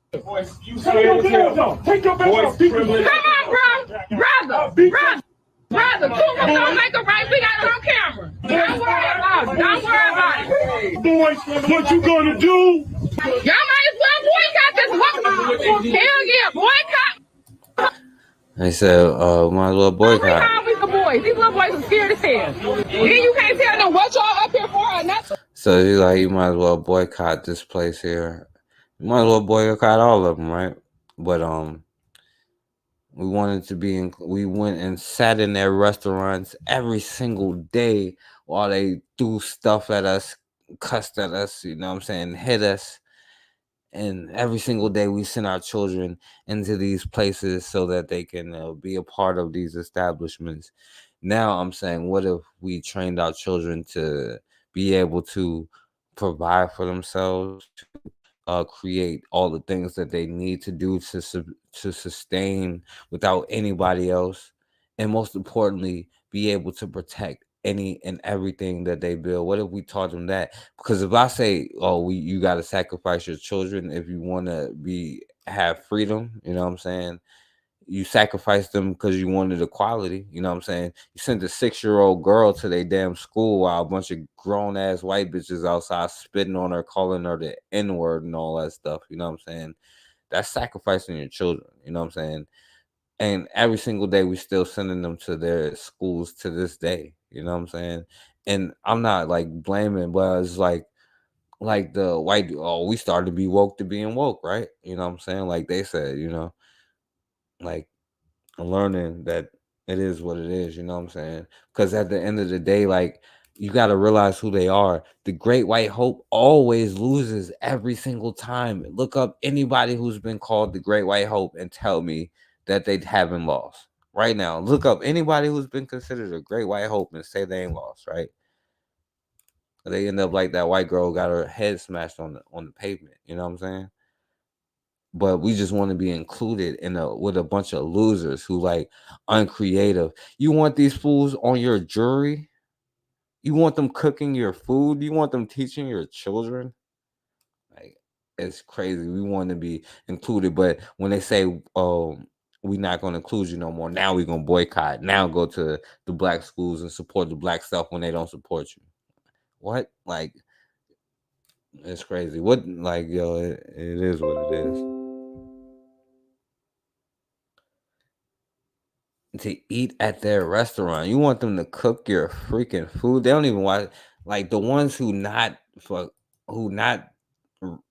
Take your belt off. Take your belt off. Come on, bro. Brother, Puma don't make a right. We got it on camera. Don't worry about it. Don't worry about it. boys, what you gonna do? Y'all might as well boycott this. Hell yeah, boycott. They said, might as well boycott. How we the boys? These little boys are scared as hell. Then you can't tell them what y'all up here for or nothing. So he's like, you might as well boycott this place here. You might as well boycott all of them, right? But we wanted to be in. We went and sat in their restaurants every single day while they threw stuff at us, cussed at us. You know what I'm saying? Hit us. And every single day we send our children into these places so that they can be a part of these establishments. Now I'm saying, what if we trained our children to be able to provide for themselves, create all the things that they need to do to sustain without anybody else, and most importantly, be able to protect any and everything that they build? What if we taught them that? Because if I say, oh, you got to sacrifice your children if you want to have freedom, you know what I'm saying? You sacrifice them because you wanted equality, you know what I'm saying? You sent a 6-year-old girl to their damn school while a bunch of grown-ass white bitches outside spitting on her, calling her the N-word and all that stuff, you know what I'm saying? That's sacrificing your children, you know what I'm saying? And every single day we still sending them to their schools to this day, you know what I'm saying? And I'm not like blaming, but it's like the white, we started to be woke to being woke, right? You know what I'm saying? Like they said, you know, like learning that it is what it is, you know what I'm saying? Because at the end of the day, like, you got to realize who they are. The Great White Hope always loses every single time. Look up anybody who's been called the Great White Hope and tell me that they haven't lost, right now. Look up anybody who's been considered a great white hope and say they ain't lost, right? They end up like that white girl got her head smashed on the pavement. You know what I'm saying? But we just want to be included with a bunch of losers who like uncreative. You want these fools on your jury? You want them cooking your food? You want them teaching your children? Like, it's crazy. We want to be included, but when they say, we're not going to include you no more, now we're going to boycott. Now go to the black schools and support the black stuff when they don't support you. What? Like, it's crazy. What? Like, yo, it is what it is. To eat at their restaurant, you want them to cook your freaking food. They don't even want, like, the ones who not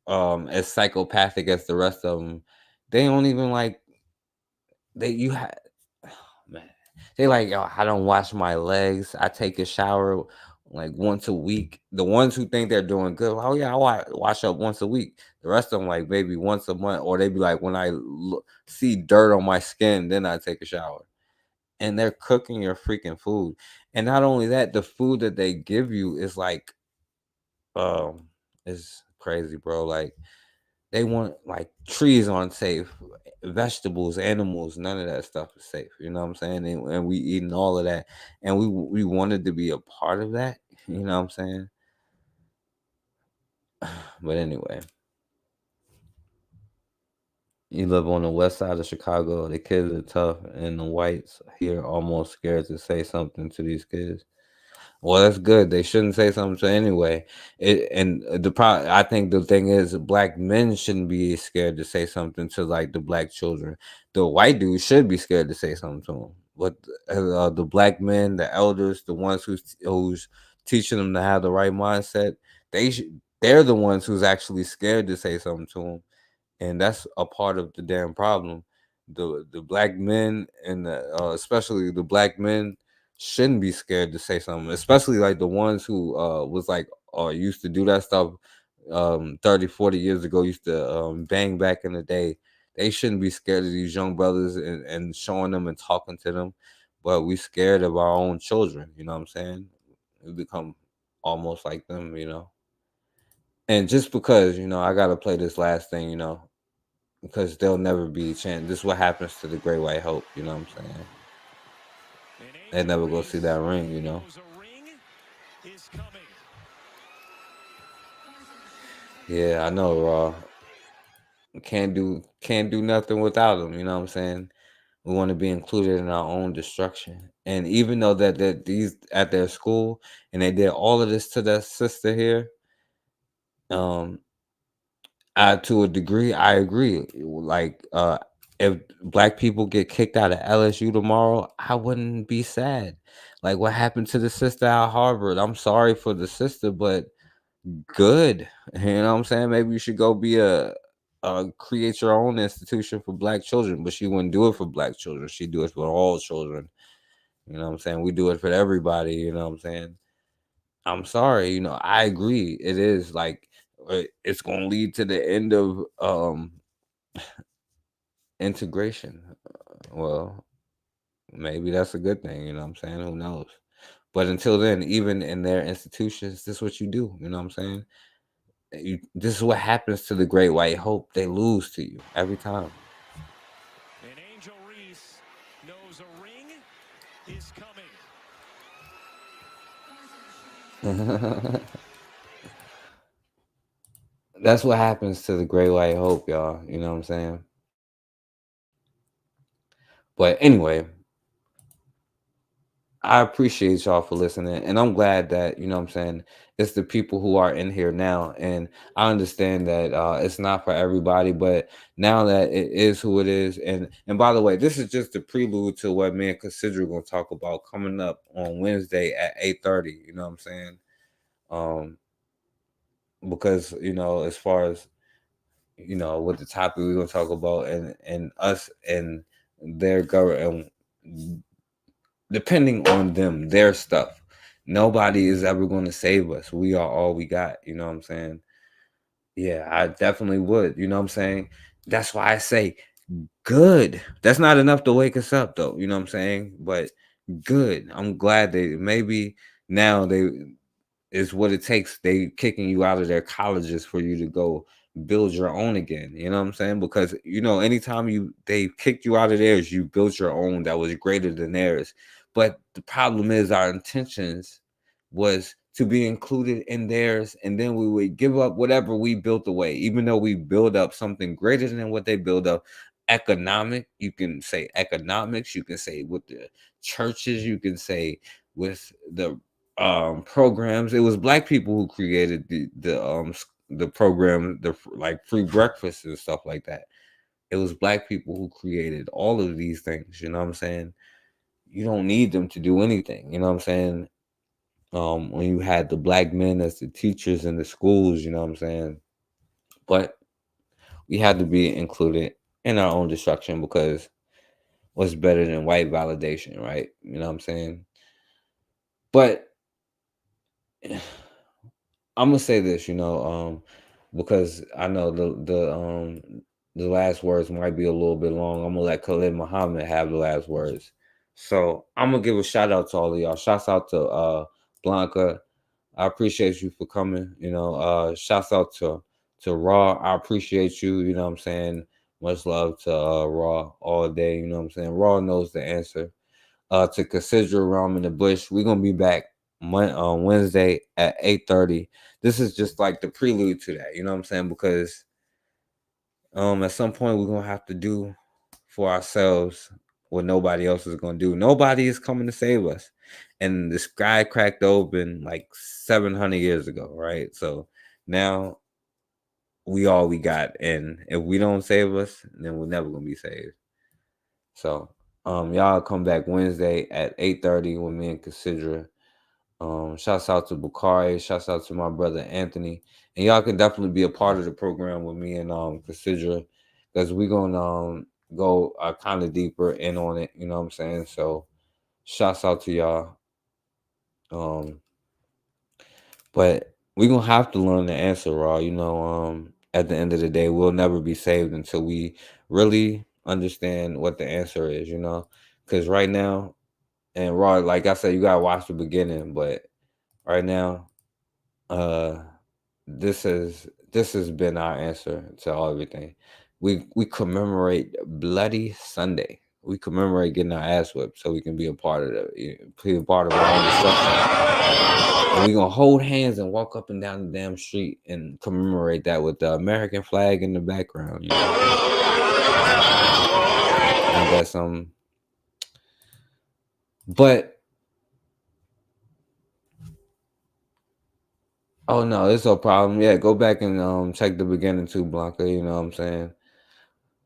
as psychopathic as the rest of them. They don't even like. Man, they like, yo, I don't wash my legs. I take a shower like once a week. The ones who think they're doing good, oh yeah, I wash up once a week. The rest of them like maybe once a month, or they be like, when I see dirt on my skin, then I take a shower. And they're cooking your freaking food. And not only that, the food that they give you is like, it's crazy, bro. Like, they want like trees aren't safe, vegetables, animals, none of that stuff is safe. You know what I'm saying? And we eating all of that, and we wanted to be a part of that. You know what I'm saying? But anyway, you live on the west side of Chicago. The kids are tough, and the whites here almost scared to say something to these kids. Well, that's good. They shouldn't say something to anyway. I think the thing is, black men shouldn't be scared to say something to like the black children. The white dudes should be scared to say something to them. But the black men, the elders, the ones who's teaching them to have the right mindset, they're the ones who's actually scared to say something to them. And that's a part of the damn problem. The black men and especially the black men shouldn't be scared to say something, especially like the ones who was like used to do that stuff 30, 40 years ago, used to bang back in the day. They shouldn't be scared of these young brothers and showing them and talking to them. But we scared of our own children, you know what I'm saying? We become almost like them, you know. And just because, you know, I gotta play this last thing, you know, because there'll never be a chance. This is what happens to the Great White Hope, you know what I'm saying? They never go see that ring, you know. Yeah, I know, Raw. Can't do nothing without them, you know what I'm saying? We want to be included in our own destruction. And even though that these at their school and they did all of this to their sister here, to a degree, I agree. Like, if black people get kicked out of LSU tomorrow, I wouldn't be sad. Like what happened to the sister at Harvard. I'm sorry for the sister, but good. You know what I'm saying? Maybe you should go be create your own institution for black children, but she wouldn't do it for black children. She'd do it for all children. You know what I'm saying? We do it for everybody. You know what I'm saying? I'm sorry. You know, I agree. It is like, it's going to lead to the end of integration. Well, maybe that's a good thing, you know what I'm saying? Who knows? But until then, even in their institutions, this is what you do, you know what I'm saying? This is what happens to the Great White Hope. They lose to you every time. And Angel Reese knows a ring is coming. That's what happens to the Great White Hope, y'all. You know what I'm saying? But anyway, I appreciate y'all for listening. And I'm glad that, you know what I'm saying, it's the people who are in here now. And I understand that it's not for everybody, but now that it is who it is. And by the way, this is just a prelude to what me and Cassandra are going to talk about coming up on Wednesday at 8:30. You know what I'm saying? Because, you know, as far as, you know, what the topic we're going to talk about and us and their government, depending on them, their stuff, nobody is ever going to save us. We are all we got. You know what I'm saying? Yeah, I definitely would. You know what I'm saying? That's why I say good. That's not enough to wake us up, though. You know what I'm saying? But good. I'm glad they maybe now they is what it takes. They kicking you out of their colleges for you to go build your own again. You know what I'm saying? Because anytime they kicked you out of theirs, you built your own that was greater than theirs. But the problem is our intentions was to be included in theirs, and then we would give up whatever we built away, even though we build up something greater than what they build up. You can say economics, you can say with the churches, you can say with the programs. It was Black people who created the program, like free breakfast and stuff like that. It was Black people who created all of these things. You know what I'm saying? You don't need them to do anything. You know what I'm saying? When you had the Black men as the teachers in the schools, you know what I'm saying? But we had to be included in our own destruction, because what's better than white validation, right? You know what I'm saying? But I'm gonna say this, because I know the last words might be a little bit long. I'm gonna let Khalid Muhammad have the last words. So I'm gonna give a shout out to all of y'all. Shouts out to Blanca. I appreciate you for coming. Shouts out to Raw. I appreciate you. You know what I'm saying? Much love to Raw all day. You know what I'm saying? Raw knows the answer. To Cassandra Ram in the Bush. We're gonna be back on Wednesday at 8:30. This is just like the prelude to that. You know what I'm saying? Because at some point we're gonna have to do for ourselves what nobody else is gonna do. Nobody is coming to save us. And the sky cracked open like 700 years ago, right? So now we all we got, and if we don't save us, then we're never gonna be saved. So y'all come back Wednesday at 8:30 with me and Cassandra. Shouts out to Bakari, shouts out to my brother Anthony, and y'all can definitely be a part of the program with me and Cassandra, because we're gonna go kind of deeper in on it. You know what I'm saying? So shouts out to y'all. But we're gonna have to learn the answer, Raw. At the end of the day, we'll never be saved until we really understand what the answer is, because right now, and Raw, like I said, you gotta watch the beginning, but right now, this has been our answer to everything. We commemorate Bloody Sunday. We commemorate getting our ass whipped so we can be a part of our own destruction. And we're gonna hold hands and walk up and down the damn street and commemorate that with the American flag in the background. And that's but oh no, it's no problem. Yeah, go back and check the beginning too, Blanca. You know what I'm saying?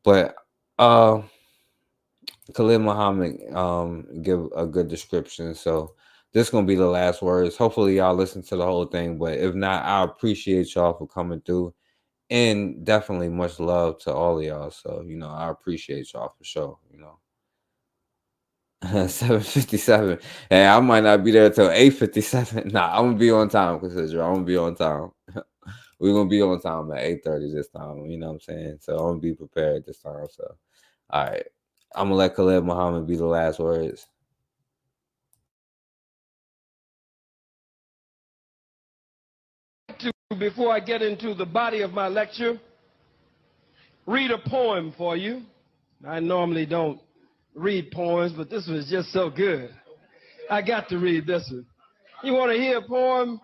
But Khalid Muhammad give a good description. So this is gonna be the last words. Hopefully y'all listen to the whole thing. But if not, I appreciate y'all for coming through. And definitely much love to all of y'all. So, I appreciate y'all for sure, 7:57. Hey, I might not be there till 8:57. Nah, I'm gonna be on time, because I'm gonna be on time. We're gonna be on time at 8:30 this time. You know what I'm saying? So I'm gonna be prepared this time. So all right. I'm gonna let Khalid Muhammad be the last words. Before I get into the body of my lecture, read a poem for you. I normally don't read poems, but this one is just so good. I got to read this one. You want to hear a poem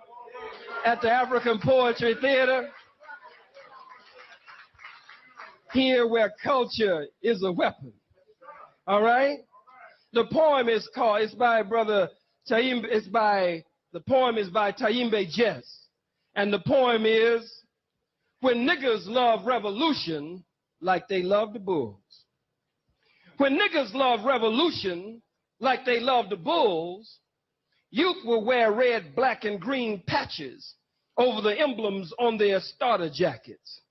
at the African Poetry Theater? Here where culture is a weapon. All right? The poem is called, it's by brother Taim, the poem is by Taimbe Jess. And the poem is, when niggas love revolution like they love the bulls. When niggas love revolution like they love the bulls, youth will wear red, black, and green patches over the emblems on their starter jackets.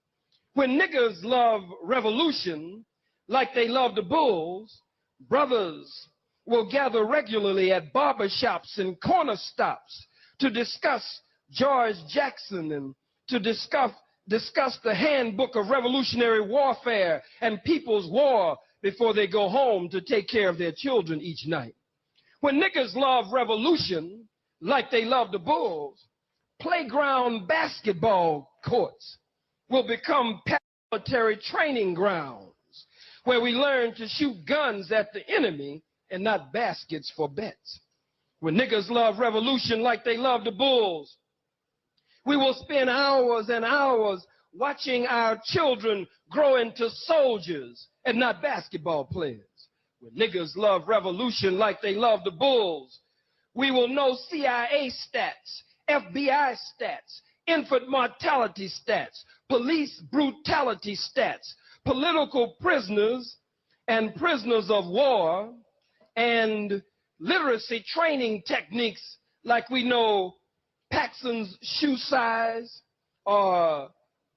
When niggas love revolution like they love the bulls, brothers will gather regularly at barbershops and corner stops to discuss George Jackson and to discuss the handbook of revolutionary warfare and people's war before they go home to take care of their children each night. When niggas love revolution like they love the Bulls, playground basketball courts will become paramilitary training grounds where we learn to shoot guns at the enemy and not baskets for bets. When niggas love revolution like they love the Bulls, we will spend hours and hours watching our children grow into soldiers and not basketball players. When niggas love revolution like they love the Bulls, we will know CIA stats, FBI stats, infant mortality stats, police brutality stats, political prisoners and prisoners of war, and literacy training techniques like we know Paxson's shoe size, or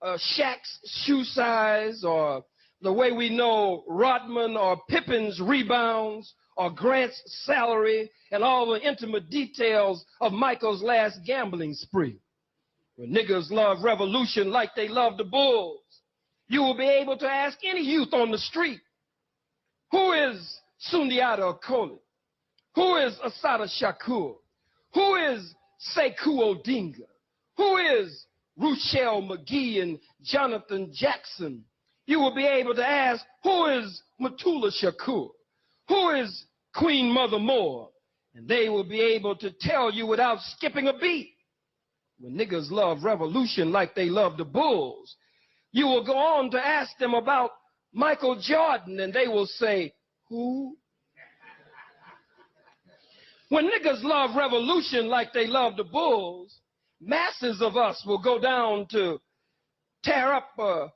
Shaq's shoe size, or the way we know Rodman or Pippen's rebounds, or Grant's salary, and all the intimate details of Michael's last gambling spree. When niggas love revolution like they love the Bulls, you will be able to ask any youth on the street, who is Sundiata Acoli? Who is Assata Shakur? Who is Sekou Odinga? Who is Ruchell McGee and Jonathan Jackson? You will be able to ask, who is Matula Shakur? Who is Queen Mother Moore? And they will be able to tell you without skipping a beat. When niggas love revolution like they love the Bulls, you will go on to ask them about Michael Jordan, and they will say, who? When niggas love revolution like they love the Bulls, masses of us will go down to tear up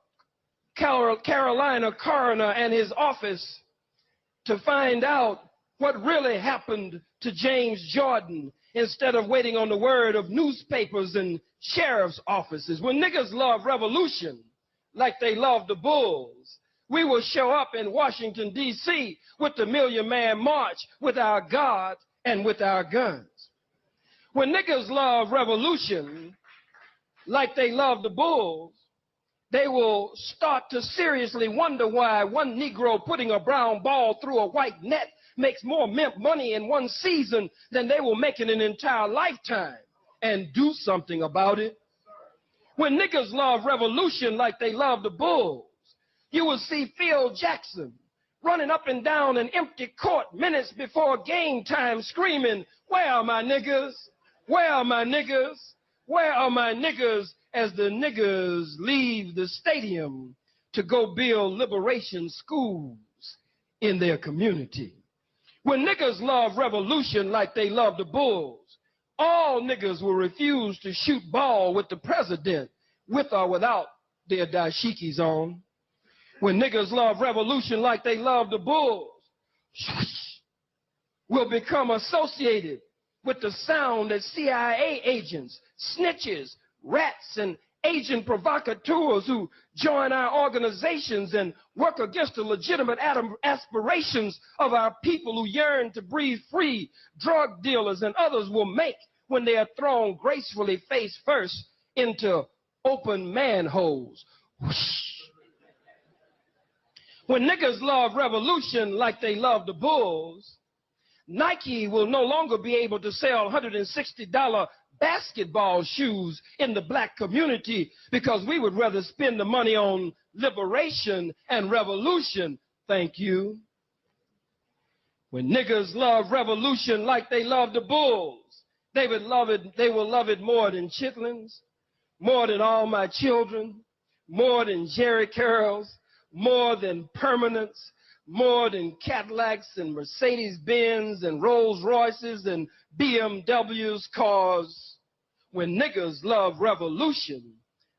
Carolina coroner and his office to find out what really happened to James Jordan instead of waiting on the word of newspapers and sheriff's offices. When niggas love revolution like they love the Bulls, we will show up in Washington, D.C. with the Million Man March with our God and with our guns. When niggas love revolution like they love the Bulls, they will start to seriously wonder why one Negro putting a brown ball through a white net makes more money in one season than they will make in an entire lifetime, and do something about it. When niggas love revolution like they love the Bulls, you will see Phil Jackson running up and down an empty court minutes before game time screaming, "Where are my niggas? Where are my niggas? Where are my niggas?" as the niggas leave the stadium to go build liberation schools in their community. When niggas love revolution like they love the Bulls, all niggas will refuse to shoot ball with the president, with or without their dashikis on. When niggas love revolution like they love the Bulls, will become associated with the sound that CIA agents, snitches, rats, and agent provocateurs who join our organizations and work against the legitimate aspirations of our people who yearn to breathe free, drug dealers and others will make when they are thrown gracefully face first into open manholes. When niggas love revolution like they love the Bulls, Nike will no longer be able to sell $160 basketball shoes in the black community because we would rather spend the money on liberation and revolution. Thank you. When niggas love revolution like they love the Bulls, they will love it more than chitlins, more than All My Children, more than Jerry Curls, more than permanence, more than Cadillacs and Mercedes-Benz and Rolls-Royces and BMWs, cause when niggas love revolution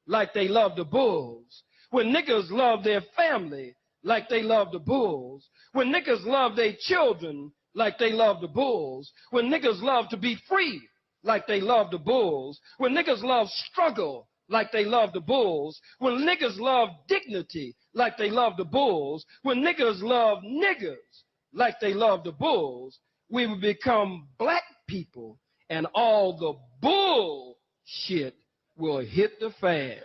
like they love the Bulls, when niggas love their family like they love the Bulls, when niggas love their children like they love the Bulls, when niggas love to be free like they love the Bulls, when niggas love struggle like they love the Bulls, when niggas love dignity like they love the Bulls, when niggas love niggas like they love the Bulls, we will become black people and all the bullshit will hit the fan.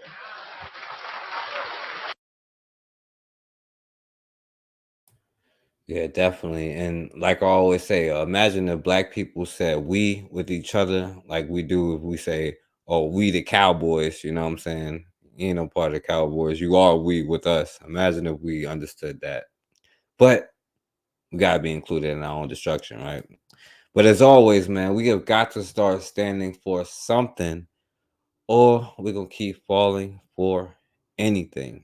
Yeah, definitely. And like I always say, imagine if black people said we with each other like we do if we say, oh, we the Cowboys, you know what I'm saying? You ain't no part of the Cowboys. You are we with us. Imagine if we understood that. But we gotta be included in our own destruction, right? But as always, man, we have got to start standing for something, or we're gonna keep falling for anything.